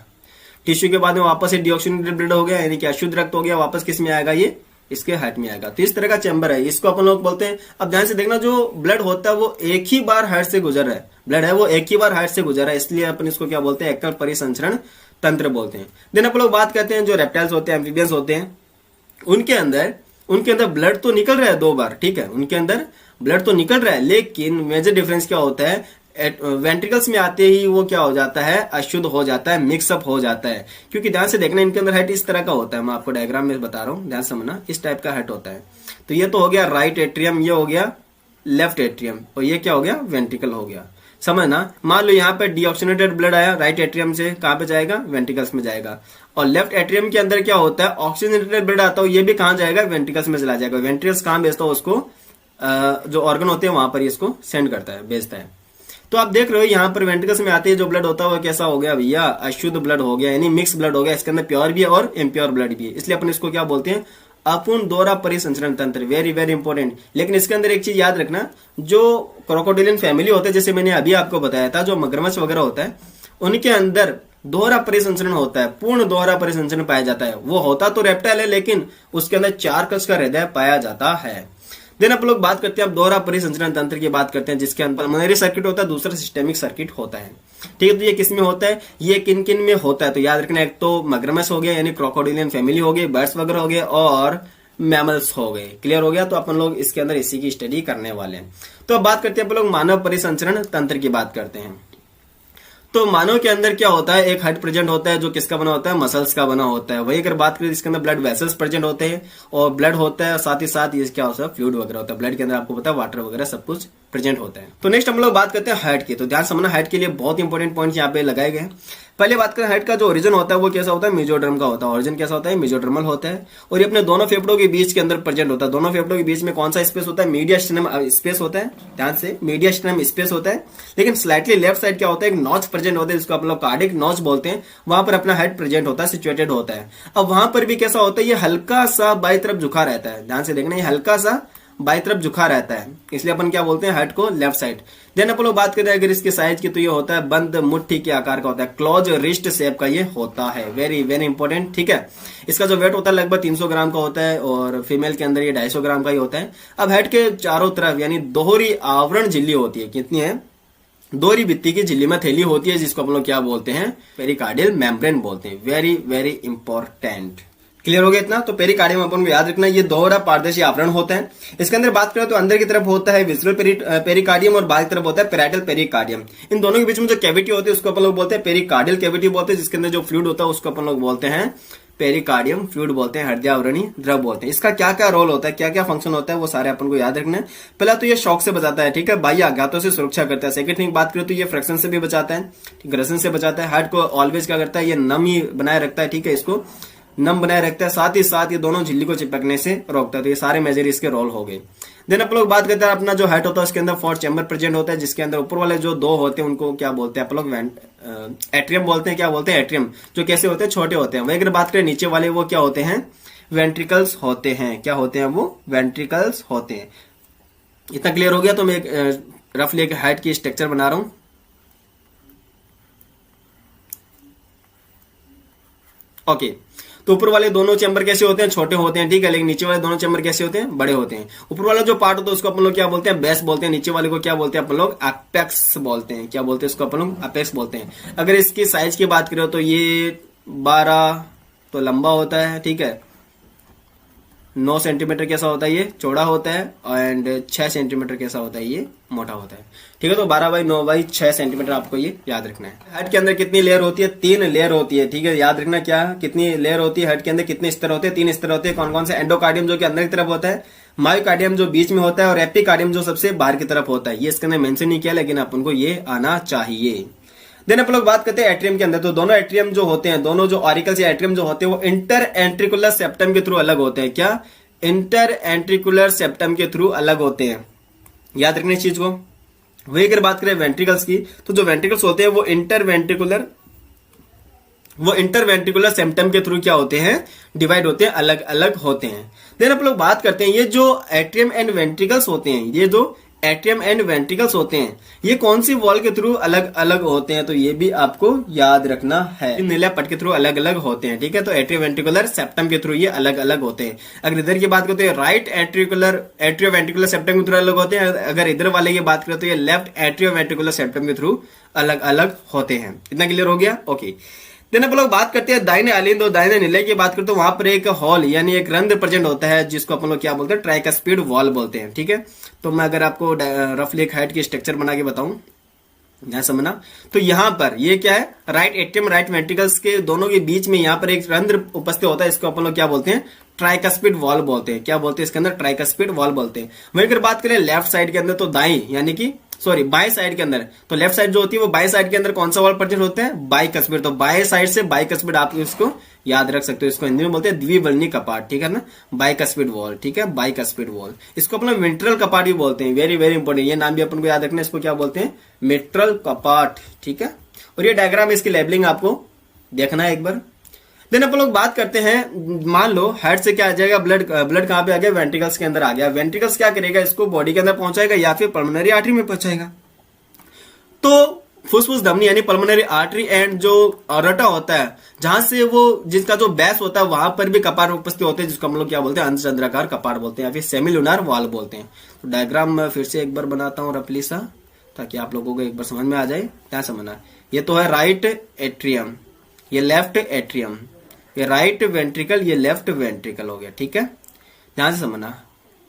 टिश्यू के बाद में वापस से डीऑक्सीजनेटेड ब्लड हो गया, यानी कि अशुद्ध रक्त हो गया, वापस किस में आएगा, ये इसके हार्ट में आएगा। तो इस तरह का चैम्बर है, इसको अपन लोग बोलते हैं। अब ध्यान से देखना, जो ब्लड होता है वो एक ही बार हार्ट से गुजर रहा है, ब्लड है वो एक ही बार हार्ट से गुजर रहा है, इसलिए अपन इसको क्या बोलते हैं, एकल परिसंचरण तंत्र बोलते हैं। देन अपन लोग बात करते हैं जो रेप्टाइल्स होते हैं, एम्फीबियंस होते हैं, उनके अंदर ब्लड तो निकल रहा है 2 बार, ठीक है, उनके अंदर ब्लड तो निकल रहा है, लेकिन मेजर डिफरेंस क्या होता है, वेंट्रिकल्स में आते ही वो क्या हो जाता है, अशुद्ध हो जाता है, मिक्सअप हो जाता है। क्योंकि ध्यान से देखना, इनके अंदर हेड इस तरह का होता है, मैं आपको डायग्राम में बता रहा हूं, ध्यान समझना, इस टाइप का हेड होता है। तो ये तो हो गया राइट एट्रियम, ये हो गया लेफ्ट एट्रियम, और ये क्या हो गया, वेंट्रिकल हो गया। समझना, मान लो यहाँ पे डीऑक्सीजनेटेड ब्लड आया राइट एट्रियम से, कहां पे जाएगा, वेंट्रिकल्स में जाएगा। और लेफ्ट एट्रियम के अंदर क्या होता है, ऑक्सीजनेटेड ब्लड आता है, ये भी कहां जाएगा, वेंट्रिकल्स में चला जाएगा। वेंट्रिकल्स कहां भेजता है उसको, जो ऑर्गन होते हैं वहां पर इसको सेंड करता है, भेजता है। तो आप देख रहे हो यहाँ पर वेंट्रिकल्स में आते हैं जो ब्लड होता है वो कैसा हो गया भैया, अशुद्ध ब्लड हो गया, यानी मिक्स ब्लड हो गया। इसके अंदर प्योर भी है और इम्प्योर ब्लड भी है, इसलिए अपन इसको क्या बोलते हैं, अपूर्ण दोहरा परिसंचरण तंत्र। Very very important. लेकिन इसके अंदर एक चीज याद रखना, जो क्रोकोडिलियन फैमिली होते हैं, जैसे मैंने अभी आपको बताया था, जो मगरमच्छ वगैरह होता है, उनके अंदर दोहरा परिसंचरण होता है, पूर्ण दोहरा परिसंचरण पाया जाता है। वो होता तो रेप्टाइल है, लेकिन उसके अंदर 4 कक्ष का हृदय पाया जाता है। देन आप लोग बात करते हैं, अब दोहरा परिसंचरण तंत्र की बात करते हैं, जिसके अंदर पल्मोनरी सर्किट होता है, दूसरा सिस्टेमिक सर्किट होता है, ठीक है। तो ये किस में होता है, ये किन किन में होता है, तो याद रखना, एक तो मगरमच्छ हो गया, यानी क्रोकोडिलियन फैमिली हो गई, बर्ड्स वगैरह हो गए, और मैमल्स हो गए। क्लियर हो गया। तो अपन लोग इसके अंदर इसी की स्टडी करने वाले हैं। तो अब बात करते हैं अपन लोग मानव परिसंचरण तंत्र की बात करते हैं। तो मानव के अंदर क्या होता है, एक हार्ट प्रेजेंट होता है जो किसका बना होता है, मसल्स का बना होता है। वही अगर बात करें इसके अंदर ब्लड वेसल्स प्रेजेंट होते हैं और ब्लड होता है, साथ ही साथ ये क्या होता है, फ्लूइड वगैरह होता है। ब्लड के अंदर आपको पता है वाटर वगैरह सब कुछ प्रेजेंट होता है। तो नेक्स्ट हम लोग बात करते हैं हार्ट की। तो ध्यान समझना, हार्ट के लिए बहुत इंपॉर्टेंट पॉइंट्स यहाँ पे लगाए गए हैं। पहले बात करें हार्ट का जो ओरिजिन होता है वो कैसा होता है, मेसोडर्म का होता है। ओरिजिन कैसा होता है, मेसोडर्मल होता है, और ये अपने दोनों फेफड़ों के बीच के अंदर प्रेजेंट होता है। दोनों फेफड़ों के बीच में कौन सा स्पेस होता है, मीडियस्टेनम स्पेस होता है। ध्यान से, मीडियस्टेनम स्पेस होता है। लेकिन स्लाइटली लेफ्ट साइड क्या होता है, एक नॉच प्रेजेंट होता है, जिसको आप लोग कार्डिक नॉच बोलते हैं। वहां पर अपना हेड प्रेजेंट होता है, सिचुएटेड होता है। अब वहां पर भी कैसा होता है, ये हल्का सा बाई तरफ झुका रहता है। ध्यान से देखना, ये हल्का सा बाई तरफ झुका रहता है, इसलिए अपन क्या बोलते हैं, हार्ट को लेफ्ट साइड। देन अपन लोग बात करें अगर इसके साइज की, तो ये होता है बंद मुट्ठी के आकार का होता है, क्लोज रिस्ट शेप का ये होता है। वेरी वेरी इंपॉर्टेंट, ठीक है। इसका जो वेट होता है लगभग 300 ग्राम का होता है, और फीमेल के अंदर ये 250 ग्राम का ही होता है। अब हेड के चारों तरफ यानी दोहरी आवरण झिल्ली होती है। कितनी है, दोहरी भित्ति की झिल्ली में थैली होती है, जिसको हम लोग क्या बोलते हैं, पेरिकार्डियल मेम्ब्रेन बोलते हैं। Very very important. क्लियर हो गया इतना। तो पेरिकार्डियम अपन को याद रखना, ये दोहरा पारदर्शी आवरण होता है। इसके अंदर बात करें तो अंदर की तरफ होता है विसरल पेरिकार्डियम और बाहर की तरफ होता है पैराइटल पेरिकार्डियम। इन दोनों के बीच में जो कैविटी होती है उसको अपन लोग बोलते हैं पेरिकार्डियल कैविटी बोलते हैं। जिसके अंदर जो फ्लूइड होता है उसको अपन लोग बोलते हैं पेरिकार्डियम फ्लूइड बोलते हैं, हृदय आवरणी द्रव बोलते हैं। इसका क्या क्या रोल होता है, क्या क्या फंक्शन होता है, वो सारे अपन को याद रखना है। पहला तो ये शॉक से बचाता है, ठीक है, बाह्य आघातों से सुरक्षा करता है। सेकंड थिंग बात करें तो ये फ्रैक्शन से भी बचाता है, घर्षण से बचाता है। हार्ट को ऑलवेज क्या करता है, ये नम ही बनाए रखता है, ठीक है, इसको नम बनाए रखता है। साथ ही साथ ये दोनों झिल्ली को चिपकने से रोकता है। तो ये सारे मेजर इसके रोल हो गए। देन अपन लोग बात करते हैं अपना जो हार्ट होता है उसके अंदर 4 चैम्बर प्रेजेंट होता है, जिसके अंदर ऊपर वाले जो 2 होते हैं उनको क्या बोलते हैं अपन लोग, एट्रियम बोलते हैं। क्या बोलते हैं, एट्रियम, जो कैसे होते हैं, छोटे होते हैं। वही अगर बात करें नीचे वाले, वो क्या होते हैं, वेंट्रिकल्स होते हैं। क्या होते हैं, वो वेंट्रिकल्स होते हैं। इतना क्लियर हो गया। तो मैं एक रफली एक हार्ट की स्ट्रक्चर बना रहा हूं। ओके, तो ऊपर वाले दोनों चैम्बर कैसे होते हैं, छोटे होते हैं, ठीक है। लेकिन नीचे वाले दोनों चैम्बर कैसे होते हैं, बड़े होते हैं। ऊपर वाला जो पार्ट होता है उसको अपन लोग क्या बोलते हैं, बेस बोलते हैं। नीचे वाले को क्या बोलते हैं अपन लोग, अपेक्स बोलते हैं। क्या बोलते हैं इसको अपन लोग, अपेक्स बोलते हैं। अगर इसकी साइज की बात करें तो ये 12 तो लंबा होता है, ठीक है। 9 सेंटीमीटर कैसा होता है, ये चौड़ा होता है। एंड 6 सेंटीमीटर कैसा होता है, ये मोटा होता है, ठीक है। तो 12 बाई 9 बाई 6 सेंटीमीटर आपको ये याद रखना है। हार्ट के अंदर कितनी लेयर होती है, 3 लेयर होती है, ठीक है। याद रखना क्या, कितनी लेयर होती है हार्ट के अंदर, कितने स्तर होते हैं, 3 स्तर होते हैं। कौन कौन से, एंडोकार्डियम जो कि अंदर की तरफ होता है, मायोकार्डियम जो बीच में होता है, और एपिकार्डियम जो सबसे बाहर की तरफ होता है। ये इसके अंदर मेंशन नहीं किया, लेकिन अपन को ये आना चाहिए। देन अपन लोग बात करते हैं एट्रियम के अंदर। तो दोनों एट्रियम जो होते हैं, दोनों जो ऑरिकल्स या एट्रियम जो होते हैं, वो इंटर एंट्रिकुलर सेप्टम के थ्रू अलग होते हैं। क्या, इंटर एंट्रिकुलर सेप्टम के थ्रू अलग होते हैं। याद रखना इस चीज को। वही अगर बात करें वेंट्रिकल्स की, तो जो वेंट्रिकल्स होते हैं वो इंटर वेंट्रिकुलर सेप्टम के थ्रू क्या होते हैं, डिवाइड होते हैं, अलग अलग होते हैं। देन आप लोग बात करते हैं ये जो एट्रियम एंड वेंट्रिकल्स होते हैं, ये जो एट्रियम एंड वेंट्रिकल्स होते हैं, ये कौन सी वॉल के थ्रू अलग अलग होते हैं, तो ये भी आपको याद रखना है। नीला पट के थ्रू अलग अलग होते हैं, ठीक है। तो एट्रियो वेंट्रिकुलर सेप्टम के थ्रू ये अलग अलग होते हैं। अगर इधर की बात करते हैं राइट एट्रियो वेंट्रिकुलर सेप्टम के थ्रू अलग होते हैं। अगर इधर वाले की बात करें तो ये लेफ्ट एट्रियो वेंट्रिकुलर सेप्टम के थ्रू अलग अलग होते हैं। इतना क्लियर हो गया, ओके। देन आप लोग बात करते हैं दाहिने अलिंद और दाहिने निलय की बात करते हैं, वहां पर एक हॉल यानी एक रंध्र प्रेजेंट होता है, जिसको अपन लोग क्या बोलते हैं, ट्राइकस्पिड वॉल बोलते हैं, ठीक है। तो मैं अगर आपको रफली एक हाइट की स्ट्रक्चर बना के बताऊं, यहां समझना, तो यहां पर ये क्या है, राइट एट्रियम राइट वेंट्रिकल्स के दोनों के बीच में यहां पर एक रंध्र उपस्थित होता है, इसको अपन लोग क्या बोलते हैं, ट्राइकस्पिड वॉल बोलते हैं। क्या बोलते हैं इसके अंदर, ट्राइकस्पिड वॉल बोलते हैं। वहीं अगर बात करें लेफ्ट साइड के अंदर, तो दाई यानी कि बाई साइड के अंदर, तो लेफ्ट साइड जो होती है वो बाई साइड के अंदर कौन सा वॉल प्रेजेंट होता है, बाइकस्पिड। तो बाई साइड से बाइकस्पिड आप इसको याद रख सकते हो, इसको हिंदी में बोलते हैं द्विवर्णी कपाट, ठीक है ना, बाइकस्पिड वॉल, ठीक है, बाइकस्पिड वॉल। इसको अपना मिट्रल कपाट भी बोलते हैं, वेरी वेरी इंपॉर्टेंट, ये नाम भी अपन को याद रखना है, इसको क्या बोलते हैं, मिट्रल कपाट, ठीक है। और ये डायग्राम, इसकी लेबलिंग आपको देखना है एक बार। देन अपन लोग बात करते हैं, मान लो हेड से क्या आ जाएगा, ब्लड कहां पे आ गया, वेंट्रिकल्स के अंदर आ गया। वेंट्रिकल्स क्या करेगा, इसको बॉडी के अंदर पहुंचाएगा या फिर पल्मोनरी आर्टरी में पहुंचाएगा। तो फुसफुस धमनी यानी पल्मोनरी आर्टरी एंड जो अरोटा होता है, जहां से वो जिसका जो बेस होता है वहां पर भी कपाट उपस्थित होते हैं, जिसको हम लोग क्या बोलते हैं, अंशचंद्राकार कपाट बोलते हैं या फिर सेमिलुनार वॉल बोलते हैं। तो डायग्राम मैं फिर से एक बार बनाता हूं रफली सा, ताकि आप लोगों को एक बार समझ में आ जाए क्या समझना है। ये तो है राइट एट्रियम, ये लेफ्ट एट्रियम, ये राइट वेंट्रिकल, ये लेफ्ट वेंट्रिकल हो गया, ठीक है। ध्यान से समझना,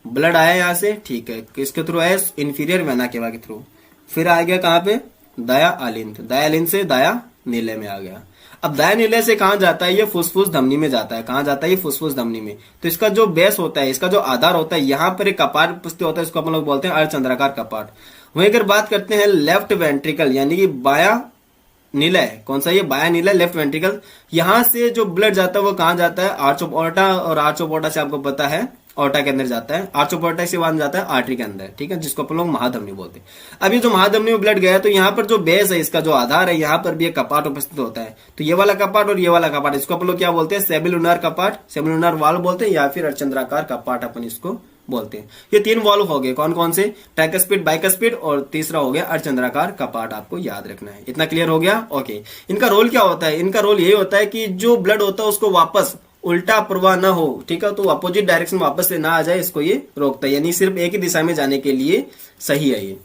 ब्लड आया यहां से, ठीक है, किसके थ्रू आया, इंफीरियर वेना केवा के थ्रू, फिर आ गया कहां पे, दाया अलिंद से दाया नीले में आ गया। अब दाया नीले से कहां जाता है, ये फुसफुस धमनी में जाता है। कहां जाता है, ये फुसफुस धमनी में। तो इसका जो बेस होता है, इसका जो आधार होता है, यहां पर एक कपाट उपस्थित होता है, इसको हम लोग बोलते हैं अर्धचंद्राकार कपाट। वहीं अगर बात करते हैं लेफ्ट वेंट्रिकल यानी कि बाया नीलय, कौन सा, ये बाया नीलय लेफ्ट वेंट्रिकल, यहां से जो ब्लड जाता है वो कहां जाता है, आर्च ऑफ ऑर्टा, और आर्च ऑफ ऑर्टा से आपको पता है ऑर्टा के अंदर जाता है, आर्च ऑफ ऑर्टा से वहां जाता है आर्टरी के अंदर, ठीक है, जिसको अपन लोग महाधमनी बोलते हैं। अब ये जो महाधमनी में ब्लड गया तो यहाँ पर जो बेस है, इसका जो आधार है, यहाँ पर भी एक कपाट उपस्थित होता है। तो ये वाला कपाट और ये वाला कपाट, इसको अपन लोग क्या बोलते हैं, सेमिलुनार कपाट, सेमिलुनार वॉल बोलते हैं, या फिर अर्धचंद्राकार कपाट अपन इसको बोलते हैं। ये तीन वॉल्व हो गए, कौन कौन से, ट्राइकस्पिड, बाइकस्पिड, और तीसरा हो गया अर्धचंद्राकार कपाट, आपको याद रखना है। इतना क्लियर हो गया, ओके। इनका रोल क्या होता है, इनका रोल यही होता है कि जो ब्लड होता है उसको वापस उल्टा प्रवाह ना हो, ठीक है, तो अपोजिट डायरेक्शन में वापस से ना आ जाए, इसको ये रोकता है, यानी सिर्फ एक ही दिशा में जाने के लिए सही है ये।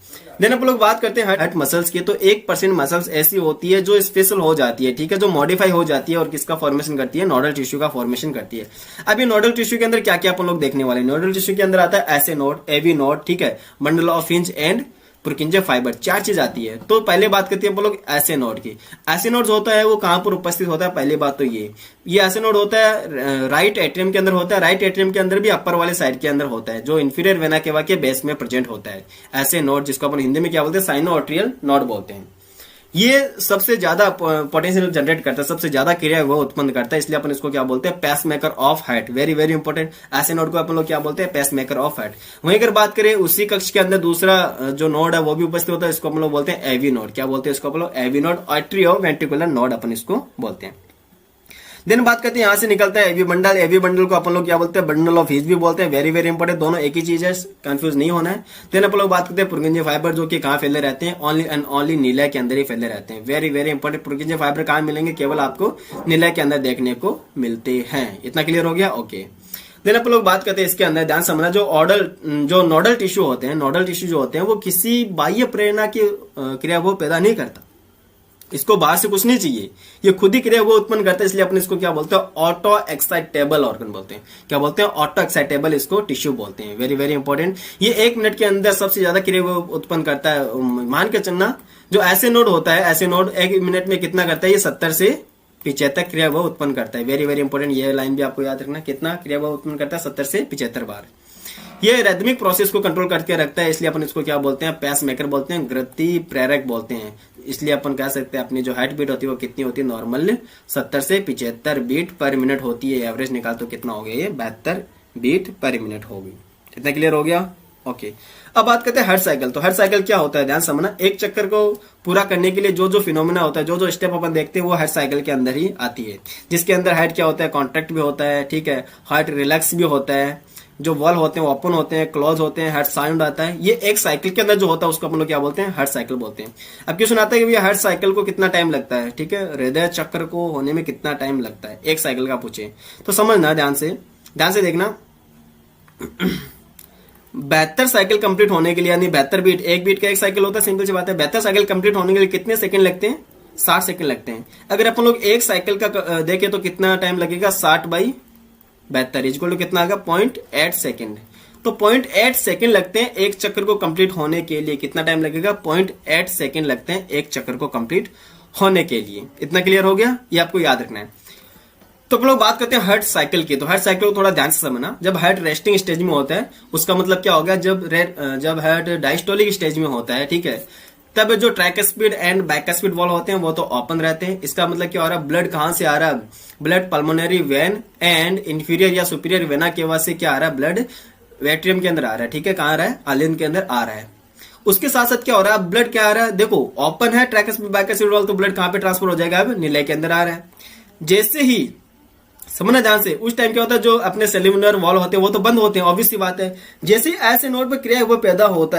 देन अपन लोग बात करते हैं हार्ट मसल्स की, तो 1% मसल्स ऐसी होती है जो स्पेशल हो जाती है, ठीक है, जो मॉडिफाई हो जाती है और किसका फॉर्मेशन करती है, नोडल टिश्यू का फॉर्मेशन करती है। अब ये नोडल टिश्यू के अंदर क्या क्या अपन लोग देखने वाले हैं, नोडल टिश्यू के अंदर आता है एसे नोड, एवी नोड, ठीक है, bundle of His and पुरकिंजे fibre, चार चीज आती है। तो पहले बात करते हैं हम लोग ऐसे नोड की। ऐसे नोड होता है वो कहां पर उपस्थित होता है, पहली बात तो ये ऐसे नोड होता है राइट एट्रियम के अंदर होता है। राइट एट्रियम के अंदर भी अपर वाले साइड के अंदर होता है, जो इंफीरियर वेना केवा के बेस में प्रेजेंट होता है। ऐसे नोड, जिसको अपन हिंदी में क्या बोलते हैं, साइनोआर्टरियल नोड बोलते हैं। ये सबसे ज्यादा पोटेंशियल जनरेट करता है, सबसे ज्यादा क्रिया वो उत्पन्न करता है, इसलिए अपन इसको क्या बोलते हैं, pace maker of heart. Very very important, ऐसे नोड को अपन लोग क्या बोलते हैं, पेस मेकर ऑफ हार्ट। वहीं अगर बात करें उसी कक्ष के अंदर दूसरा जो नोड है वो भी उपस्थित होता है, इसको अपन लोग बोलते हैं एवी नोड। क्या बोलते हैं इसको अपन लोग, एवी नोड, आर्टरियो वेंट्रिकुलर नोड अपन इसको बोलते हैं। देन बात करते हैं यहां से निकलता है एवी बंडल। एवी बंडल को अपन लोग क्या बोलते हैं, बंडल ऑफ हिज भी बोलते हैं। वेरी वेरी इंपॉर्टेंट, दोनों एक ही चीज है, कंफ्यूज नहीं होना है। देन अपन लोग बात करते हैं पुरकिंजे फाइबर, जो कि कहां फैले रहते हैं, ओनली एंड ओनली नीला के अंदर ही फैले रहते हैं। वेरी वेरी इंपॉर्टेंट, पुरकिंजे फाइबर कहां मिलेंगे, केवल आपको नीला के अंदर देखने को मिलते हैं। इतना क्लियर हो गया, ओके। देन अपन लोग बात करते हैं इसके अंदर, ध्यान समझना, जो नोडल टिश्यू होते हैं, नोडल टिश्यू जो होते हैं वो किसी बाह्य प्रेरणा की क्रिया वो पैदा नहीं करता, इसको बाहर से कुछ नहीं चाहिए, ये खुद ही क्रिया वो उत्पन्न करता है, इसलिए अपन इसको क्या बोलते हैं, ऑटो एक्साइटेबल ऑर्गन बोलते हैं। क्या बोलते हैं, ऑटो एक्साइटेबल इसको टिश्यू बोलते हैं। वेरी वेरी इंपॉर्टेंट, ये 1 मिनट के अंदर सबसे ज्यादा क्रिया वो उत्पन्न करता है। मान के चलना, जो ऐसे नोड होता है, ऐसे नोड 1 मिनट में कितना करता है, ये 70 से 75 क्रिया वो उत्पन्न करता है। वेरी वेरी इंपॉर्टेंट, ये लाइन भी आपको याद रखना, कितना क्रिया वो उत्पन्न करता है, 70 से 75 बार। ये रिदमिक प्रोसेस को कंट्रोल करके रखता है, इसलिए अपन इसको क्या बोलते हैं, पेस मेकर बोलते हैं, गति प्रेरक बोलते हैं। इसलिए अपन कह सकते हैं अपनी जो हार्ट बीट होती है वो कितनी होती है, नॉर्मल 70 से 75 बीट पर मिनट होती है। एवरेज निकाल तो कितना हो गया, ये 72 बीट पर मिनट होगी। इतना क्लियर हो गया? ओके। अब बात करते हैं हर्ट साइकिल। तो हर्ट साइकिल क्या होता है, ध्यान समझना। एक चक्कर को पूरा करने के लिए जो जो फिनोमेना होता है, जो जो स्टेप अपन देखते हैं, वो हर्ट साइकिल के अंदर ही आती है। जिसके अंदर हार्ट क्या होता है, कॉन्ट्रैक्ट भी होता है, ठीक है, हार्ट रिलैक्स भी होता है, जो वॉल होते हैं ओपन होते हैं, क्लोज होते हैं, हर्ट साउंड आता है। ये एक साइकिल के अंदर जो होता है उसको अपन लोग क्या बोलते हैं, हर्ट साइकिल बोलते हैं। अब क्वेश्चन आता है कि भैया हर्ट साइकिल को कितना टाइम लगता है, ठीक है, हृदय चक्र को होने में कितना टाइम लगता है, एक साइकिल का पूछे। तो समझना ध्यान से देखना। 72 साइकिल कंप्लीट होने के लिए, यानी 72 बीट, एक बीट का एक साइकिल होता है, सिंपल सी बात है। 72 साइकिल कंप्लीट होने के लिए कितने सेकंड लगते हैं, 60 सेकंड लगते हैं। अगर अपन लोग एक साइकिल का देखें तो कितना टाइम लगेगा, 60/72 इक्वल टू कितना आएगा, 0.8 सेकंड। तो 0.8 सेकंड लगते हैं एक चक्कर को कंप्लीट होने के लिए। कितना टाइम लगेगा, 0.8 सेकंड लगते हैं एक चक्कर को कंप्लीट होने के लिए। इतना क्लियर हो गया, ये आपको याद रखना है। तो हम लोग बात करते हैं हार्ट साइकिल की। तो हार्ट साइकिल को थोड़ा ध्यान से समझना। जब हार्ट रेस्टिंग स्टेज में होता है उसका मतलब क्या होगा, जब हार्ट डायस्टोलिक स्टेज में होता है, ठीक है, तब जो track speed and back speed valve होते हैं वो तो ओपन रहते हैं। इसका मतलब क्या हो रहा है, ब्लड कहां से आ रहा है, blood pulmonary vein and inferior या सुपीरियर वेना के वजह से क्या आ रहा है, ब्लड वेट्रियम के अंदर आ रहा है, ठीक है, कहां आ रहा है, आलिंद के अंदर आ रहा है। उसके साथ साथ क्या हो रहा है, ब्लड क्या आ रहा है, देखो ओपन है track speed back speed valve, तो ब्लड कहां पे ट्रांसफर हो जाएगा, अब नीले के अंदर आ रहा है। जैसे ही समझना ध्यान से, उस टाइम क्या होता है, जो अपने सेल्युलर वॉल होते हैं वो तो बंद होते हैं, ऑब्वियस सी बात है। जैसे ऐसे नोड पर क्रिया हुआ पैदा होता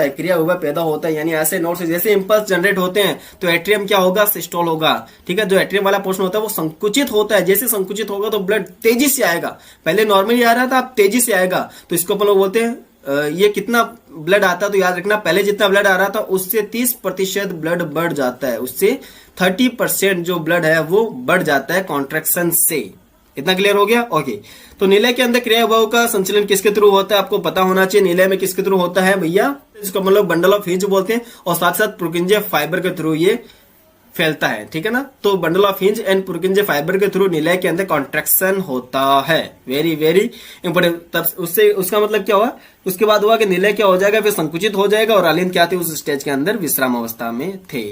है, यानी ऐसे नोड से जैसे इंपल्स जनरेट होते हैं तो एट्रियम क्या होगा, सिस्टोल होगा, ठीक है। जो एट्रियम वाला पोर्शन होता है वो संकुचित होता है। जैसे संकुचित होगा तो ब्लड तेजी से आएगा, पहले नॉर्मली आ रहा था, अब तेजी से आएगा। तो इसको अपन लोग बोलते हैं ये कितना ब्लड आता है, तो याद रखना पहले जितना ब्लड आ रहा था उससे 30% ब्लड बढ़ जाता है, उससे 30% जो ब्लड है वो बढ़ जाता है कॉन्ट्रैक्शन से। इतना क्लियर हो गया? ओके। तो नीले के अंदर क्रिया भाव का संचलन किसके थ्रू होता है, आपको पता होना चाहिए। नीले में किसके थ्रू होता है भैया, इसको हम लोग बंडल ऑफ हिंज बोलते हैं, और साथ साथ पुर्किंजे फाइबर के थ्रू ये फैलता है, ठीक है ना। तो bundle of His and Purkinje fibre के थ्रू नीले के अंदर कॉन्ट्रैक्शन होता है। Very very important. तब उससे उसका मतलब क्या हुआ, उसके बाद हुआ कि नीले क्या हो जाएगा, फिर संकुचित हो जाएगा, और आलिंद क्या थे, उस स्टेज के अंदर विश्राम अवस्था में थे,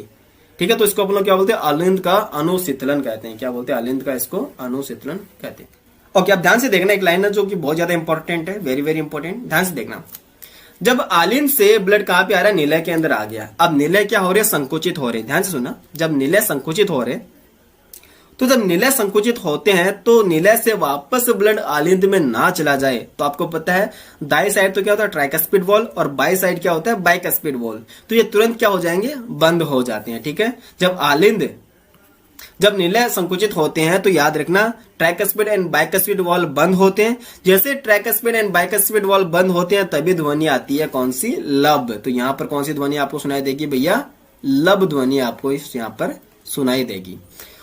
ठीक है। तो इसको अपन लोग क्या बोलते हैं, आलिंद का अनुशीतलन कहते हैं। क्या बोलते हैं, आलिंद का इसको अनुशीतलन कहते हैं। ओके, अब ध्यान से देखना, एक लाइन है जो कि बहुत ज्यादा इंपॉर्टेंट है, वेरी वेरी इंपॉर्टेंट, ध्यान से देखना। जब आलिंद से ब्लड कहां पे आ रहा है, नीले के अंदर आ गया। अब नीले क्या हो रहे, संकुचित हो रहे, ध्यान से सुना। जब नीले संकुचित हो रहे, तो जब नीले संकुचित होते हैं तो नीले से वापस ब्लड आलिंद में ना चला जाए, तो आपको पता है दाई साइड तो क्या होता है, ट्राइकस्पिड वॉल्व, और बाई साइड क्या होता है, बाइकस्पिड वॉल्व। तो ये तुरंत क्या हो जाएंगे, बंद हो जाते हैं, ठीक है। जब नीले संकुचित होते हैं तो याद रखना ट्राइकस्पिड एंड बाइकस्पिड वॉल्व बंद होते हैं। जैसे ट्राइकस्पिड एंड बाइकस्पिड वॉल्व बंद होते हैं तभी ध्वनि आती है, कौन सी, लब। तो यहां पर कौन सी ध्वनि आपको सुनाई देगी भैया, लब ध्वनि आपको यहां पर सुनाई देगी।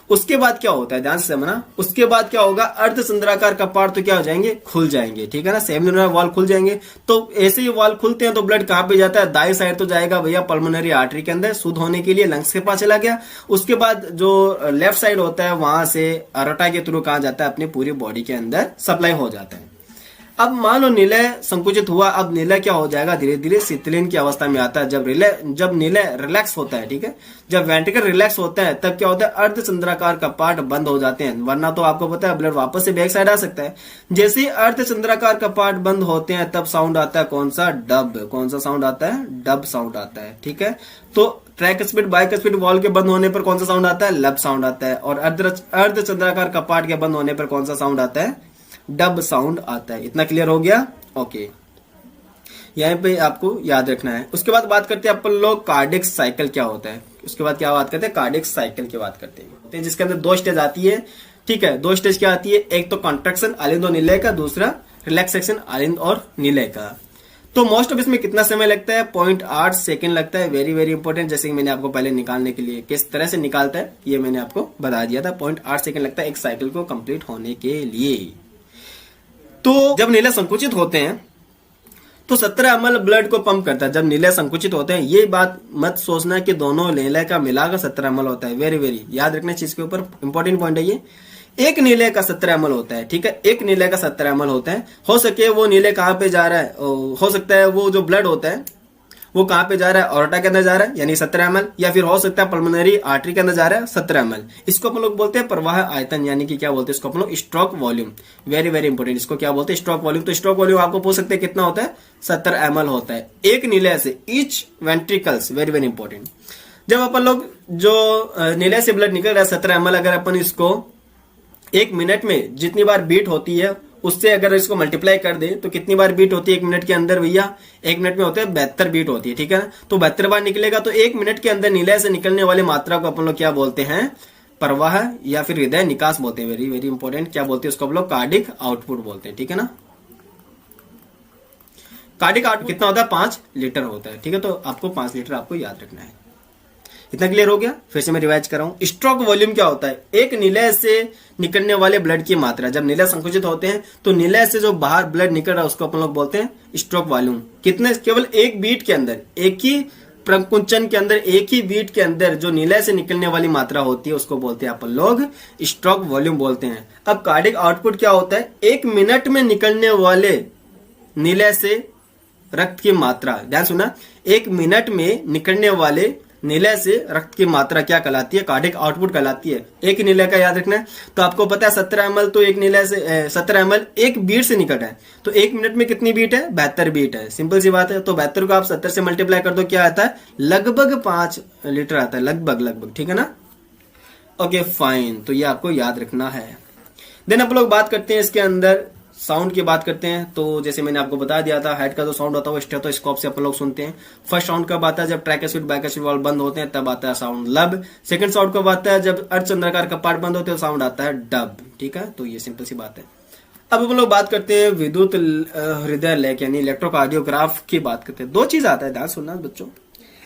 उसके बाद क्या होता है, ध्यान से समझना। उसके बाद क्या होगा, अर्धचंद्राकार कपाट तो क्या हो जाएंगे, खुल जाएंगे, ठीक है ना, सेमिलर वॉल खुल जाएंगे। तो ऐसे ही वॉल खुलते हैं तो ब्लड कहां पे जाता है, दाई साइड तो जाएगा भैया पल्मोनरी आर्टरी के अंदर, शुद्ध होने के लिए लंग्स के पास चला गया। उसके बाद जो लेफ्ट साइड होता है वहां से अरोटा के थ्रू कहां जाता है, अपनी पूरी बॉडी के अंदर सप्लाई हो जाता है। अब मान लो नीले संकुचित हुआ, अब नीले क्या हो जाएगा, धीरे धीरे शीतलीन की अवस्था में आता है। जब नीले रिलैक्स होता है, ठीक है, जब वेंट्रिकल रिलैक्स होता है तब क्या होता है, अर्धचंद्राकार कपाट बंद हो जाते हैं, वरना तो आपको पता है ब्लड वापस से बैक साइड आ सकता है। जैसे ही अर्धचंद्राकार कपाट बंद होते हैं तब साउंड आता है कौन सा, डब। कौन सा साउंड आता है, डब साउंड आता है, ठीक है। तो track speed bike speed valve के बंद होने पर कौन सा साउंड आता है, लब साउंड आता है। और अर्धचंद्राकार कपाट के बंद होने पर कौन सा साउंड आता है, डब साउंड आता है। इतना क्लियर हो गया? ओके, यहीं पे आपको याद रखना है। उसके बाद बात करते हैं अपन लोग कार्डियक साइकिल क्या होता है। उसके बाद क्या बात करते हैं, कार्डियक साइकिल की बात करते हैं, जिसके अंदर दो स्टेज आती है, ठीक है। दो स्टेज क्या आती है, एक तो कॉन्ट्रैक्शन आलिंद और नीले का, दूसरा रिलैक्सेशन आलिंद और नीले का। तो मोस्ट ऑफ इसमें कितना समय लगता है, 0.8 सेकंड लगता है। वेरी वेरी इंपॉर्टेंट, जैसे कि मैंने आपको पहले निकालने के लिए किस तरह से निकालता है ये मैंने आपको बता दिया था। 0.8 सेकंड लगता है एक साइकिल को कंप्लीट होने के लिए। तो जब नीले संकुचित होते हैं तो 17 ml ब्लड को पंप करता है। जब नीले संकुचित होते हैं, ये बात मत सोचना कि दोनों नीले का मिलाकर 17 ml होता है। वेरी वेरी याद रखना चीज के ऊपर, इंपॉर्टेंट पॉइंट है ये। एक नीले का 17 ml होता है, ठीक है, एक नीले का 17 ml होता है। हो सके वो नीले कहां पे जा रहा है, हो सकता है वो जो ब्लड होता है वो कहां पे जा रहा है, ऑर्टा के अंदर जा रहा है यानी 17 ml, या फिर हो सकता है पल्मोनरी आर्टरी के अंदर जा रहा है 17 ml। इसको अपन लोग बोलते हैं प्रवाह आयतन, यानी कि क्या बोलते हैं इसको अपन लोग, stroke volume. Very very important, इसको क्या बोलते हैं, स्ट्रोक वॉल्यूम। तो स्ट्रोक वॉल्यूम आपको पूछ सकते हैं कितना होता है, 70 ml होता है एक निलय से, each ventricles. Very very important. जब अपन लोग जो निलय से ब्लड निकल रहा है 17 ml, अगर अपन इसको 1 मिनट में जितनी बार बीट होती है उससे अगर इसको मल्टीप्लाई कर दे तो कितनी बार बीट होती है 1 मिनट के अंदर भैया, 1 मिनट में होते हैं 72 बीट होती है, ठीक है ना। तो 72 बार निकलेगा तो 1 मिनट के अंदर निलय से निकलने वाली मात्रा को अपन लोग क्या बोलते हैं, प्रवाह या फिर हृदय निकास बोलते हैं। वेरी वेरी इंपॉर्टेंट, क्या बोलते हैं उसको अपन लोग, कार्डिक आउटपुट बोलते हैं, ठीक है ना। कार्डिक आउटपुट कितना होता है, 5 लीटर होता है, ठीक है। तो आपको 5 लीटर आपको याद रखना है। इतना क्लियर हो गया, फिर से मैं रिवाइज कर रहा हूं। स्ट्रोक वॉल्यूम क्या होता है, एक निलय से निकलने वाले ब्लड की मात्रा। जब निलय संकुचित होते हैं तो निलय से जो बाहर ब्लड निकल रहा है उसको अपन लोग बोलते हैं स्ट्रोक वॉल्यूम। कितने, केवल एक बीट के अंदर, एक ही प्रकुंचन के अंदर, एक ही बीट के अंदर जो निलय से निकलने वाली मात्रा होती है उसको बोलते हैं अपन लोग स्ट्रोक वॉल्यूम बोलते हैं। अब कार्डिक आउटपुट क्या होता है, 1 मिनट में निकलने वाले निलय से रक्त की मात्रा। ध्यान सुना, 1 मिनट में निकलने वाले निलय से रक्त की मात्रा क्या कहलाती है, कार्डिक आउटपुट कहलाती है। एक निलय का याद रखना है। तो आपको पता है 17 ml, तो एक निलय से 17 ml एक बीट से निकल रहा है, तो 1 मिनट में कितनी बीट है, 72 बीट है। सिंपल सी बात है। तो 72 को आप 70 से मल्टीप्लाई कर दो, क्या आता है, लगभग 5 लीटर आता है, लगभग, ठीक है ना। ओके फाइन, तो ये आपको याद रखना है। देन अपन लोग बात करते हैं इसके अंदर साउंड की बात करते हैं। तो जैसे मैंने आपको बता दिया था, हेड का जो साउंड होता है वो स्टेथोस्कोप से अपन लोग सुनते हैं। फर्स्ट साउंड कब आता है, जब ट्रैकेस्यूट बाइकेस्यूट वाल्व बंद होते हैं तब आता है साउंड लब। सेकंड साउंड कब आता है, जब अर्धचंद्राकार कपाट बंद होते हैं तो साउंड आता है डब, ठीक है। तो ये सिंपल सी बात है। अब अपन लोग बात करते हैं विद्युत हृदय लेख यानी इलेक्ट्रोकार्डियोग्राफ की बात करते हैं। 2 चीज आता है, ध्यान सुनना बच्चों।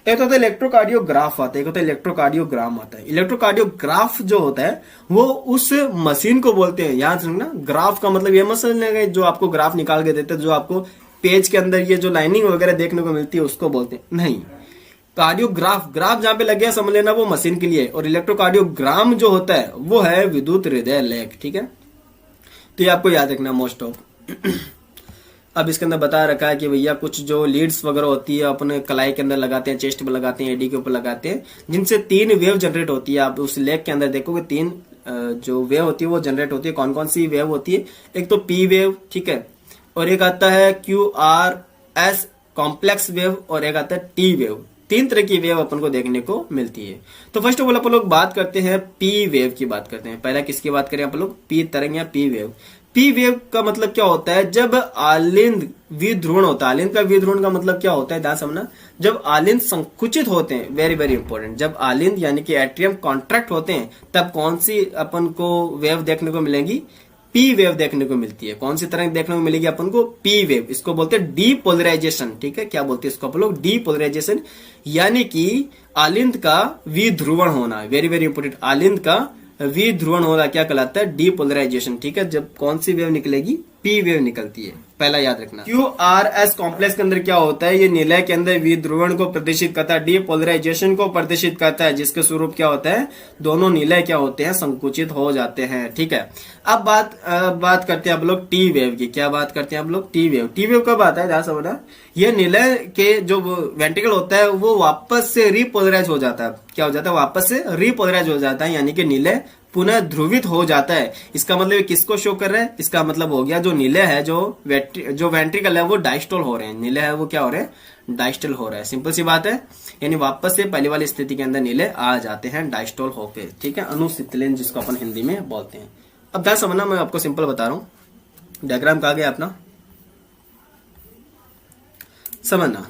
एक होता है इलेक्ट्रोकार्डियोग्राफ आता है, एक होता है इलेक्ट्रोकार्डियोग्राम आता है। इलेक्ट्रोकार्डियोग्राफ जो होता है वो उस मशीन को बोलते हैं, याद रखना। ग्राफ का मतलब ये मत समझना जो आपको ग्राफ निकाल के देते हैं, जो आपको पेज के अंदर ये जो लाइनिंग वगैरह देखने को मिलती है उसको बोलते हैं, नहीं। कार्डियोग्राफ, ग्राफ जहां पे लग गया समझ लेना वो मशीन के लिए, और इलेक्ट्रोकार्डियोग्राम जो होता है वो है विद्युत हृदय लेख, ठीक है। तो ये आपको याद रखना मोस्ट ऑफ। अब इसके अंदर बता रखा है कि भैया कुछ जो लीड्स वगैरह होती है अपने कलाई के अंदर लगाते हैं, चेस्ट पे लगाते हैं, एडी के ऊपर लगाते हैं, जिनसे 3 वेव जनरेट होती है। आप उस लेग के अंदर देखोगे 3 जो वेव होती है वो जनरेट होती है। कौन कौन सी वेव होती है, एक तो पी वेव, ठीक है, और एक आता है QRS कॉम्प्लेक्स वेव, और एक आता है टी वेव। 3 तरह की वेव अपन को देखने को मिलती है। तो फर्स्ट ऑफ ऑल अपन लोग बात करते हैं पी वेव की बात करते हैं। पहला किसकी बात करें अपन लोग, पी तरंग या पी वेव। पी वेव का मतलब क्या होता है, जब आलिंद विध्रुवण होता है। आलिंद का विध्रुवण का मतलब क्या होता है, ध्यान समझना। जब आलिंद संकुचित होते हैं, वेरी वेरी इंपॉर्टेंट, जब आलिंद यानी कि एट्रियम कॉन्ट्रैक्ट होते हैं तब कौन सी अपन को वेव देखने को मिलेगी, पी वेव देखने को मिलती है। कौन सी तरह देखने को मिलेगी अपन को, पी वेव। इसको बोलते हैं डीपोलराइजेशन, ठीक है। क्या बोलते हैं इसको अपन लोग, डीपोलराइजेशन, यानी कि आलिंद का विध्रुवण होना। वेरी वेरी इंपॉर्टेंट, आलिंद का विध्रुवण होना क्या कहलाता है, डीपोलराइजेशन, ठीक है। जब कौन सी वेव निकलेगी, पी वेव निकलती है, पहला याद रखना। QRS कॉम्प्लेक्स के अंदर क्या होता है, ये निलय के अंदर विध्रुवण को प्रदर्शित करता है, डीपोलराइजेशन को प्रदर्शित करता है, जिसके स्वरूप क्या होता है, दोनों निलय क्या होते हैं, संकुचित हो जाते हैं, ठीक है। अब बात करते हैं आप लोग टी वेव की। क्या बात करते हैं आप लोग, टी वेव। टी वेव कब आता है, ध्यान समझना। ये निलय के जो वेंट्रिकल होता है वो वापस से रिपोलराइज हो जाता है। क्या हो जाता है, वापस से रिपोलराइज हो जाता है, यानी कि निलय पुनः ध्रुवित हो जाता है। इसका मतलब किसको शो कर रहा है, इसका मतलब हो गया जो निलय है, जो वेंट्रिकल है वो डायस्टोल हो रहे हैं। निलय है वो क्या हो रहे हैं, डायस्टोल हो रहा है। सिंपल सी बात है, यानी वापस से पहले वाली स्थिति के अंदर निलय आ जाते हैं डायस्टोल होके, ठीक है। अनुशीतलन जिसको अपन हिंदी में बोलते हैं। अब ध्यान समझना, मैं आपको सिंपल बता रहा हूं। डायग्राम कहा गया अपना, समझना।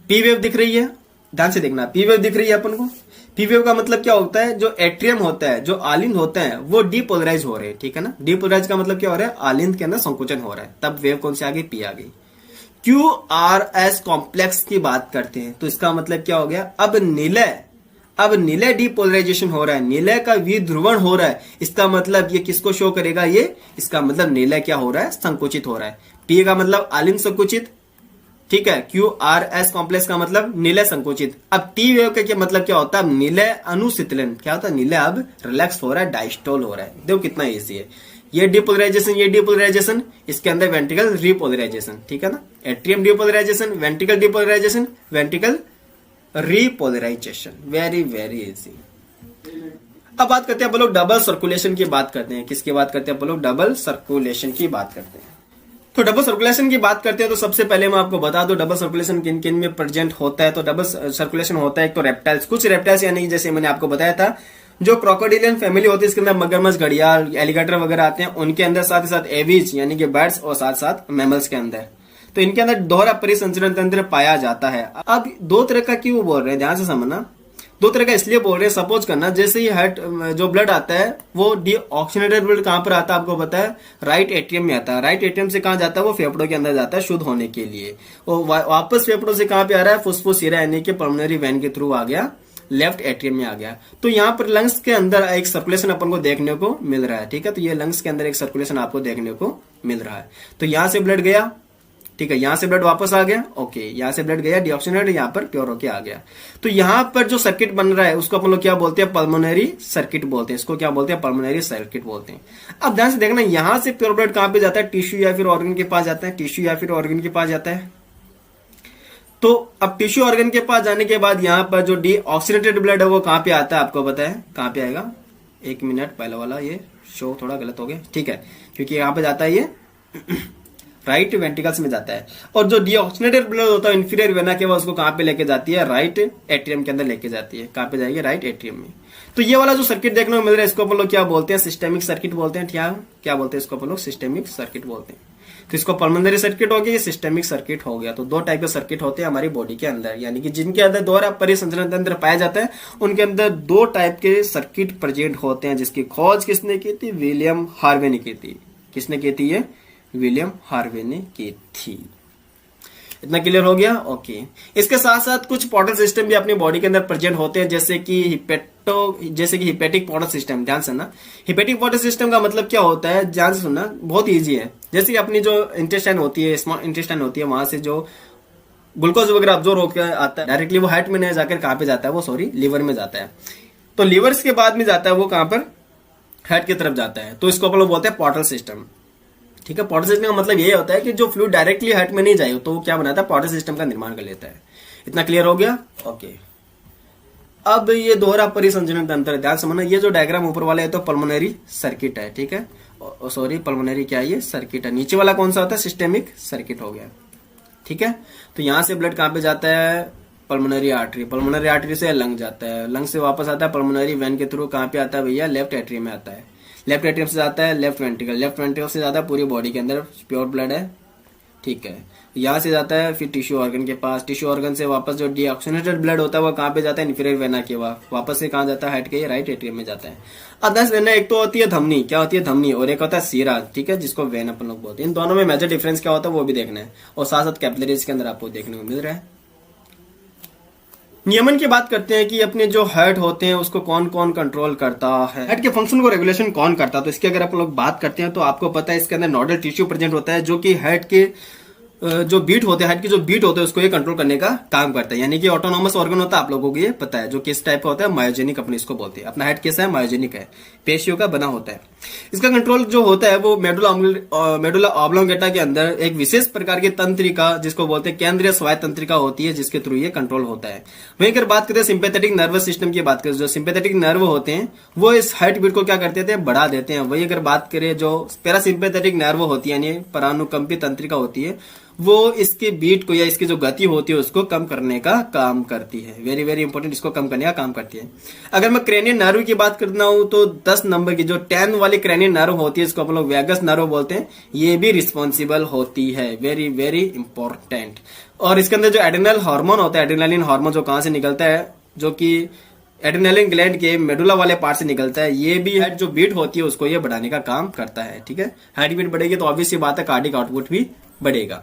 पी वेव दिख रही है, ध्यान से देखना। पी वेव दिख रही है अपन को। पी वेव का मतलब क्या होता है, जो एट्रियम होता है, जो आलिंद होते हैं वो डीपोलराइज हो रहे हैं, ठीक है ना। डीपोलराइज का मतलब क्या हो रहा है, आलिंद के अंदर संकुचन हो रहा है, तब वेव कौन सी आ गई, पी आ गई। QRS कॉम्प्लेक्स की बात करते हैं तो इसका मतलब क्या हो गया, अब निलय डीपोलराइजेशन हो रहा है, निलय का विध्रुवण हो रहा है। इसका मतलब ये किसको शो करेगा, ये इसका मतलब निलय क्या हो रहा है, संकुचित हो रहा है। पी का मतलब आलिंद संकुचित, ठीक है। QRS कॉम्प्लेक्स का मतलब निलय संकुचित। अब टी वेव का क्या मतलब क्या होता है, निलय अनुशीतलन। क्या होता है, निलय अब रिलैक्स हो रहा है, डायस्टोल हो रहा है। देखो कितना इजी है। ये डीपोलराइजेशन, ये डीपोलराइजेशन, इसके अंदर वेंट्रिकल रीपोलराइजेशन, ठीक है ना। Atrium depolarization, ventricle depolarization, ventricle repolarization, very very easy. अब बात करते हैं अपन लोग डबल सर्कुलेशन की बात करते हैं। किसकी बात करते हैं अपन लोग? डबल सर्कुलेशन की बात करते हैं। तो डबल सर्कुलेशन की बात करते हैं तो सबसे पहले मैं आपको बता दूं डबल सर्कुलेशन किन किन में प्रेजेंट होता है। तो डबल सर्कुलेशन होता है एक तो रेप्टाइल्स, कुछ रेप्टाइल्स यानी जैसे मैंने आपको बताया था जो क्रोकोडिलियन फैमिली होती है इसके अंदर मगरमच्छ, घड़ियाल, एलिगेटर वगैरह आते हैं, उनके अंदर साथ ही साथ एविज यानी कि बर्ड्स और साथ साथ मैमल्स के अंदर, तो इनके अंदर दोहरा परिसंचरण तंत्र पाया जाता है। अब दो तरह का क्यों बोल रहे हैं, ध्यान से समझना, दो तरह का इसलिए बोल रहे हैं, सपोज करना जैसे ही हार्ट जो ब्लड आता है वो डीऑक्सीनेटेड ब्लड कहां पर आता है आपको पता है? राइट एट्रियम में आता है। राइट एट्रियम से कहां जाता है? वो फेफड़ों के अंदर जाता है शुद्ध होने के लिए। वो वापस फेफड़ों से कहां पे आ रहा है? फुस्फुस सिरा यानी कि पल्मोनरी वेन के थ्रू आ गया, लेफ्ट एट्रियम में आ गया। तो यहाँ पर लंग्स के अंदर एक सर्कुलेशन अपन को देखने को मिल रहा है, ठीक है। तो ये लंग्स के अंदर एक सर्कुलेशन आपको देखने को मिल रहा है। तो यहां से ब्लड गया, ठीक है, यहां से ब्लड वापस आ गया, ओके, यहां से ब्लड गया डीऑक्सीनेटेड, यहां पर प्योर होके आ गया। तो यहां पर जो सर्किट बन रहा है उसको अपन लोग क्या बोलते हैं? पल्मोनरी सर्किट बोलते हैं। इसको क्या बोलते हैं? पल्मोनरी सर्किट बोलते हैं। अब ध्यान से देखना, यहां से प्योर ब्लड कहां पे जाता है? टिश्यू या फिर ऑर्गन के पास जाता है, टिश्यू या फिर ऑर्गन के पास जाता है। तो अब टिश्यू ऑर्गन के पास जाने के बाद यहां पर जो डीऑक्सीनेटेड ब्लड है वो कहां पे आता है आपको पता है? कहां पे आएगा? एक मिनट, पहले वाला ये शो थोड़ा गलत हो गया, ठीक है, क्योंकि यहां पे जाता है ये राइट वेंट्रिकल्स में जाता है। और जो डीऑक्सीनेटेड ब्लड होता है इंफीरियर वेना के, उसको कहां पे लेके जाती है? राइट एट्रियम के अंदर लेके जाती है। कहां पे जाएगी? राइट एट्रियम में। तो ये वाला जो सर्किट देखने को मिल रहा है इसको अपन लोग क्या बोलते हैं? सिस्टेमिक सर्किट बोलते हैं। क्या बोलते हैं इसको अपन लोग? सिस्टेमिक सर्किट बोलते हैं। तो इसको पल्मोनरी सर्किट हो गया, ये सिस्टेमिक सर्किट हो गया। तो दो टाइप के सर्किट होते हैं हमारी बॉडी के अंदर, यानी कि जिनके अंदर दोहरा परिसंचरण तंत्र पाया जाता है उनके अंदर दो टाइप के सर्किट प्रेजेंट होते हैं, जिसकी खोज किसने की थी? विलियम हार्वे ने की थी। किसने की थी? ये विलियम हार्वे ने की थी। इतना क्लियर हो गया? ओके। इसके साथ साथ कुछ पोर्टल सिस्टम भी अपनी बॉडी के अंदर प्रेजेंट होते हैं, जैसे कि हिपेटिक पोर्टल सिस्टम। ध्यान से ना, हिपेटिक पोर्टल सिस्टम का मतलब क्या होता है? ध्यान से सुनना, बहुत इजी है। जैसे कि अपनी जो इंटेस्टाइन होती है, स्मॉल इंटेस्टाइन होती है, वहां से जो ग्लूकोज वगैरह अब्जॉर्ब होकर आता है डायरेक्टली वो हार्ट में नहीं जाकर कहां पे जाता है? वो लीवर में जाता है। तो लीवर्स के बाद में जाता है वो कहां पर? हार्ट की तरफ जाता है। तो इसको अपन लोग बोलते हैं पोर्टल सिस्टम, ठीक है। पोर्टल सिस्टम का मतलब ये होता है कि जो फ्लूइड डायरेक्टली हार्ट में नहीं जाए तो वो क्या बनाता है? पोर्टल सिस्टम का निर्माण कर लेता है। इतना क्लियर हो गया? ओके। अब ये दोहरा परिसंचरण तंत्र, ध्यान समझना, ये जो डायग्राम ऊपर वाला है तो पल्मोनरी सर्किट है, ठीक है। सॉरी, पल्मोनरी क्या है? ये सर्किट है। नीचे वाला कौन सा होता है? सिस्टेमिक सर्किट हो गया, ठीक है। तो यहां से ब्लड कहां पे जाता है? पल्मोनरी आर्टरी, पल्मोनरी आर्टरी से लंग जाता है, लंग से वापस आता है पल्मोनरी वेन के थ्रू, कहां पे आता है भैया? लेफ्ट एट्रियम में आता है। लेफ्ट एट्रियम से जाता है लेफ्ट वेंट्रिकल, लेफ्ट वेंट्रिकल से जाता है पूरी बॉडी के अंदर प्योर ब्लड है, ठीक है। यहां से जाता है फिर टिश्यू ऑर्गन के पास, टिश्यू ऑर्गन से वापस जो डीऑक्सीनेटेड ब्लड होता है वो कहां पे जाता है? इन्फीरियर वेना के वापस से कहां जाता है? हार्ट के राइट एट्रियम में जाता है। अब 10 वेना, एक तो होती है धमनी, क्या होती है? धमनी, और एक होता है सीरा, ठीक है, जिसको वेन अपन लोग बोलते हैं। इन दोनों में मेजर डिफरेंस क्या होता है वो भी देखना है, और साथ साथ कैपिलरीज के अंदर आपको देखने को मिल रहा है। नियमन की बात करते हैं कि अपने जो हार्ट होते हैं उसको कौन कौन कंट्रोल करता है, हार्ट के फंक्शन को रेगुलेशन कौन करता है। तो इसकी अगर अपन लोग बात करते हैं तो आपको पता है इसके अंदर नोडल टिश्यू प्रेजेंट होता है, जो कि हार्ट के जो बीट होते हैं, हार्ट की जो बीट होते हैं उसको ये कंट्रोल करने का काम करता है। यानी कि ऑटोनोमस ऑर्गन होता है, आप लोगों को ये पता है, जो किस टाइप का होता है? मायोजेनिक, अपने इसको बोलते हैं। अपना हार्ट कैसा है? मायोजेनिक है, पेशियों का बना होता है। इसका कंट्रोल जो होता है वो मेडुला ऑब्लोंगेटा के अंदर एक विशेष प्रकार की तंत्रिका, जिसको बोलते हैं केंद्रीय स्वायत्त तंत्रिका होती है, जिसके थ्रू ये कंट्रोल होता है। वहीं अगर बात करते हैं सिंपैथेटिक नर्वस सिस्टम की बात करें, जो सिंपैथेटिक नर्व होते हैं वो इस हार्ट बीट को क्या करते थे? बढ़ा देते हैं। वही अगर बात करें जो पैरासिम्पैथेटिक नर्व होती है, यानी परानुकंपी तंत्रिका होती है, वो इसकी बीट को या इसकी जो गति होती है उसको कम करने का काम करती है। वेरी वेरी इंपॉर्टेंट, इसको कम करने का काम करती है। अगर मैं क्रेनियल नर्व की बात करता हूं तो 10 नंबर की जो 10 वाली क्रेनियल नर्व होती है, इसको हम लोग वैगस नर्व बोलते हैं, ये भी रिस्पॉन्सिबल होती है। Very very important. और इसके अंदर जो एड्रेनल हार्मोन होता है, एड्रेनालिन हार्मोन, जो कहां से निकलता है? जो कि एड्रेनालिन ग्लैंड के मेडुला वाले पार्ट से निकलता है। ये भी हार्ट जो बीट होती है उसको ये बढ़ाने का काम करता है, ठीक है। हार्ट बीट बढ़ेगी तो ऑब्वियस सी बात है कार्डिक आउटपुट भी बढ़ेगा।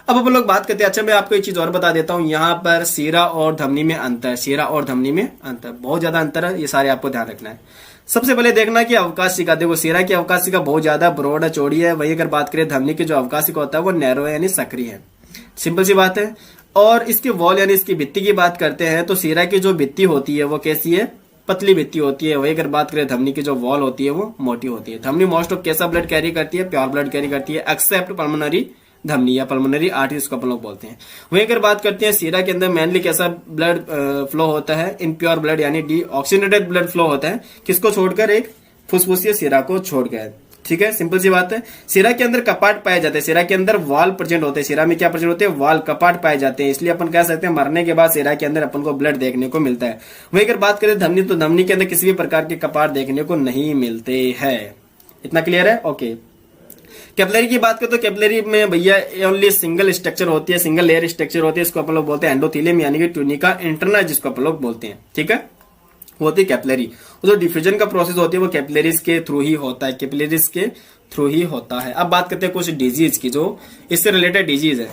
अब अपन लोग बात करते हैं, अच्छा मैं आपको एक चीज और बता देता हूं, यहाँ पर सीरा और धमनी में अंतर, सीरा और धमनी में अंतर, बहुत ज्यादा अंतर है, ये सारे आपको ध्यान रखना है। सबसे पहले देखना कि अवकाशिका, देखो सीरा की अवकाशिका बहुत ज्यादा ब्रॉड है, चौड़ी है। वही अगर बात करें धमनी की जो अवकाशिका होता है वो नैरो है, यानी सक्रिय है। सिंपल सी बात है। और इसके वॉल यानी इसकी भित्ति की बात करते हैं तो सीरा की जो भित्ति होती है वो कैसी है? पतली भित्ति होती है। वही अगर बात करें धमनी की जो वॉल होती है वो मोटी होती है। धमनी मोस्ट ऑफ कैसा ब्लड कैरी करती है, प्योर ब्लड कैरी करती है, एक्सेप्ट पल्मोनरी धमनी या पल्मोनरी आर्टरी इसको अपन लोग बोलते हैं। वही अगर बात करते हैं सीरा के अंदर मेनली कैसा ब्लड फ्लो होता है, इनप्योर ब्लड यानी डीऑक्सीनेटेड ब्लड फ्लो होता है, किसको छोड़कर, एक फुसफुसिया सीरा को छोड़कर। ठीक है, सिंपल सी बात है। सीरा के अंदर कपाट पाए जाते हैं, सीरा के अंदर वाल प्रेजेंट होते हैं। सीरा में क्या प्रेजेंट होते हैं, वाल, कपाट पाए जाते हैं। इसलिए अपन कह सकते हैं मरने के बाद सीरा के अंदर अपन को ब्लड देखने को मिलता है। वही अगर बात करें धमनी, तो धमनी के अंदर किसी भी प्रकार के कपाट देखने को नहीं मिलते हैं। इतना क्लियर है? ओके। कैपिलरी की बात करें तो कैपिलरी में भैया ओनली सिंगल स्ट्रक्चर होती है, सिंगल लेयर स्ट्रक्चर होती है। इसको अपन लोग बोलते हैं एंडोथेलियम यानी कि ट्यूनिका इंटरना, जिसको अपन लोग बोलते हैं। ठीक है, होती है कैपिलरी। जो डिफ्यूजन का प्रोसेस होती है वो कैपिलरीज के थ्रू ही होता है, कैपिलरीज के थ्रू ही होता है। अब बात करते हैं कुछ डिजीज की, जो इससे रिलेटेड डिजीज है।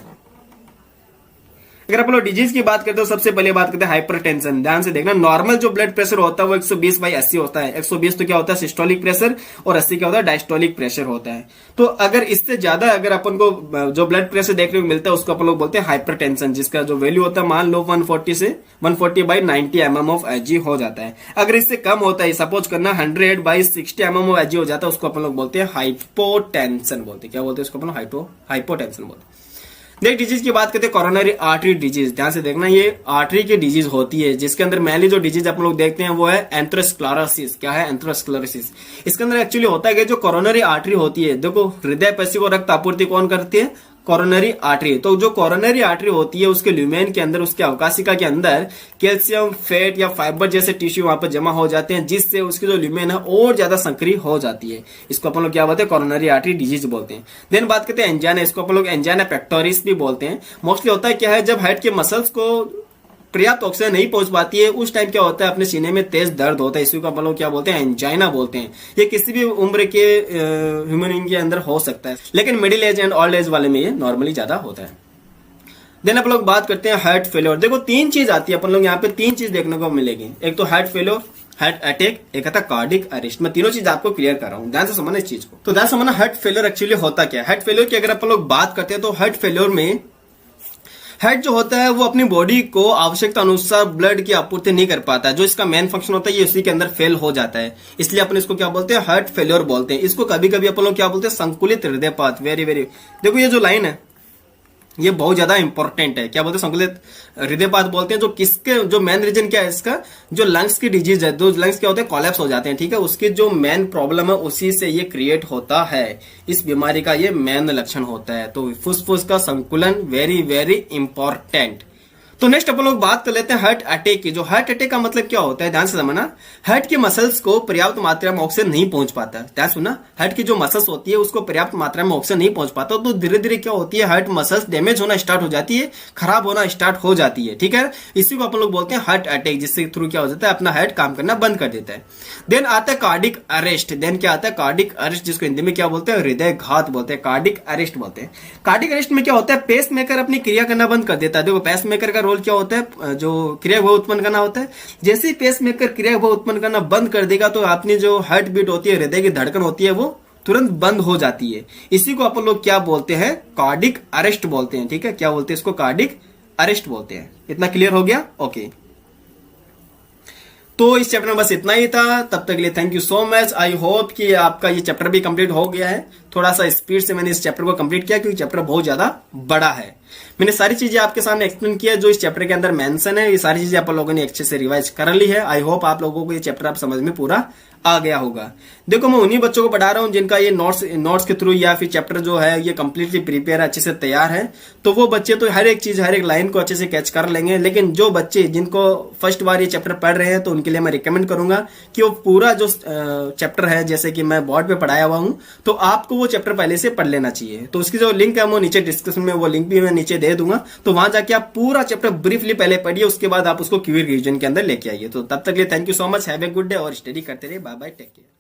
अगर आप लोग डिजीज की बात करते हो, सबसे पहले बात करते हैं हाइपरटेंशन। ध्यान से देखना, नॉर्मल जो ब्लड प्रेशर होता है वो 120/80 होता है। 120 तो क्या होता है, सिस्टोलिक प्रेशर, और 80 क्या होता है, डायस्टोलिक प्रेशर होता है। तो अगर इससे ज्यादा अगर अपन को जो ब्लड प्रेशर देखने को मिलता है उसको अपन लोग बोलते हैं हाइपरटेंशन, जिसका जो वैल्यू होता है मान लो 140 से 140/90 mm ऑफ Hg हो जाता है। अगर इससे कम होता है, सपोज करना 100/60 mm ऑफ Hg हो जाता है, उसको अपन लोग बोलते हैं हाइपोटेंशन बोलते हैं। क्या बोलते हैं उसको अपन, हाइपोटेंशन बोलते हैं। नेक्स्ट डिजीज की बात करते हैं कोरोनरी आर्टरी डिजीज। ध्यान से देखना, ये आर्टरी की डिजीज होती है, जिसके अंदर मेनली जो डिजीज आप लोग देखते हैं वो है एंथ्रोस्क्लेरोसिस। क्या है, एंथ्रोस्क्लेरोसिस। इसके अंदर एक्चुअली होता है कि जो कोरोनरी आर्टरी होती है, देखो हृदय पेशी को रक्त आपूर्ति कौन करती है, कोरोनरी आर्टरी। तो जो कोरोनरी आर्टरी होती है उसके ल्यूमेन के अंदर, उसके अवकाशिका के अंदर कैल्शियम, फैट या फाइबर जैसे टिश्यू वहां पर जमा हो जाते हैं, जिससे उसकी जो ल्यूमेन है और ज्यादा सक्रिय हो जाती है। इसको अपन लोग क्या बोलते हैं, कोरोनरी आर्टरी डिजीज बोलते हैं। देन बात करते हैं एंजाइना। इसको अपन लोग एंजाइना पेक्टोरिस भी बोलते हैं। मोस्टली होता है क्या है, जब हार्ट के मसल्स को पर्याप्त ऑक्सीजन नहीं पहुंच पाती है, उस टाइम क्या होता है, अपने सीने में तेज दर्द होता है। इसी को अपन लोग क्या बोलते हैं, एंजाइना बोलते हैं। ये किसी भी उम्र के ह्यूमन बीइंग के अंदर हो सकता है, लेकिन middle age and old age वाले में ये नॉर्मली ज्यादा होता है। देन अपन लोग बात करते हैं हार्ट फेलियर। देखो 3 चीज आती है, अपन लोग यहाँ पे 3 चीज देखने को मिलेगी। एक तो हार्ट फेलियर, हार्ट अटैक, एक आता कार्डिक अरेस्ट। मैं तीनों चीज आपको क्लियर कर रहा हूँ, ध्यान से समझना इस चीज को। तो ध्यान से समझना, हार्ट फेलियर एक्चुअली होता क्या है। हार्ट फेलियर की अगर अपन लोग बात करते हैं तो हार्ट फेलियर में हार्ट जो होता है वो अपनी बॉडी को आवश्यकता अनुसार ब्लड की आपूर्ति नहीं कर पाता है। जो इसका मेन फंक्शन होता है ये उसी के अंदर फेल हो जाता है। इसलिए अपन इसको क्या बोलते हैं, हार्ट फेलियर बोलते हैं। इसको कभी कभी अपन लोग क्या बोलते हैं, संकुलित हृदयपात। वेरी वेरी, देखो ये जो लाइन है ये बहुत ज्यादा इंपॉर्टेंट है। क्या बोलते हैं, संकुलित हृदयपात बोलते हैं। जो किसके, जो मेन रीजन क्या है इसका, जो लंग्स की डिजीज है, जो लंग्स क्या होते हैं, कोलैप्स हो जाते हैं। ठीक है, उसकी जो मेन प्रॉब्लम है उसी से ये क्रिएट होता है। इस बीमारी का ये मेन लक्षण होता है। तो फुसफुस का संकुलन वेरी वेरी इंपॉर्टेंट। तो नेक्स्ट अपन लोग बात कर लेते हैं हार्ट अटैक की। जो हार्ट अटैक का मतलब क्या होता है, ध्यान से समझना। हार्ट के मसल्स को पर्याप्त मात्रा में ऑक्सीजन नहीं पहुंच पाता। ध्यान सुना, हार्ट की जो मसल्स होती है उसको पर्याप्त मात्रा में ऑक्सीजन नहीं पहुंच पाता, तो धीरे धीरे क्या होती है, हार्ट मसल्स डैमेज होना स्टार्ट हो जाती है, खराब होना स्टार्ट हो जाती है। ठीक है, इसी को अपन लोग बोलते हैं हार्ट अटैक, जिसके थ्रू क्या हो जाता है, अपना हार्ट काम करना बंद कर देता है। देन आता है कार्डिक अरेस्ट। देन क्या आता है, कार्डिक अरेस्ट, जिसको हिंदी में क्या बोलते हैं, हृदय घात बोलते हैं, कार्डिक अरेस्ट बोलते हैं। कार्डिक अरेस्ट में क्या होता है, पेस मेकर अपनी क्रिया करना बंद कर देता है। देखो पेस मेकर का रोल क्या होता है, जो क्रिया वो उत्पन्न करना होता है। जैसे ही पेस मेकर क्रिया वो उत्पन्न करना बंद कर देगा तो अपनी जो हार्ट बीट होती है, हृदय की धड़कन होती है, वो तुरंत बंद हो जाती है। इसी को अपन लोग क्या बोलते हैं, कार्डिक अरेस्ट बोलते हैं। ठीक है, क्या बोलते हैं इसको, कार्डिक अरेस्ट बोलते हैं। इतना क्लियर हो गया? ओके। तो इस चैप्टर में बस इतना ही था। तब तक के लिए thank you so much. I hope कि आपका ये चैप्टर भी कंप्लीट हो गया है। थोड़ा सा स्पीड से मैंने इस चैप्टर को कंप्लीट किया क्योंकि चैप्टर बहुत ज्यादा बड़ा है। मैंने सारी चीजें आपके सामने एक्सप्लेन किया जो इस चैप्टर के अंदर मेंशन है। ये सारी चीजें आप लोगों ने अच्छे से रिवाइज कर ली है। आई होप आप लोगों को ये चैप्टर आप समझ में पूरा आ गया होगा। देखो मैं उन्हीं बच्चों को पढ़ा रहा हूं जिनका ये नोट्स के थ्रू या फिर चैप्टर जो है ये कंप्लीटली प्रिपेयर अच्छे से तैयार है। तो वो बच्चे तो हर एक चीज, हर एक लाइन को अच्छे से कैच कर लेंगे। लेकिन जो बच्चे जिनको फर्स्ट बार ये चैप्टर पढ़ रहे हैं तो उनके लिए मैं रिकमेंड करूंगा कि वो पूरा जो चैप्टर है, जैसे कि मैं बोर्ड पे पढ़ाया हुआ हूं, तो आपको वो चैप्टर पहले से पढ़ लेना चाहिए। तो उसकी जो लिंक है वो नीचे डिस्क्रिप्शन में, वो लिंक भी मैं नीचे दे दूंगा। तो वहां जाके आप पूरा चैप्टर ब्रीफली पहले पढ़िए, उसके बाद आप उसको क्यूई रिवीजन के अंदर लेके आइए। तो तब तक के लिए thank you so much. Have a good day और स्टडी करते रहिए। Bye bye, take care.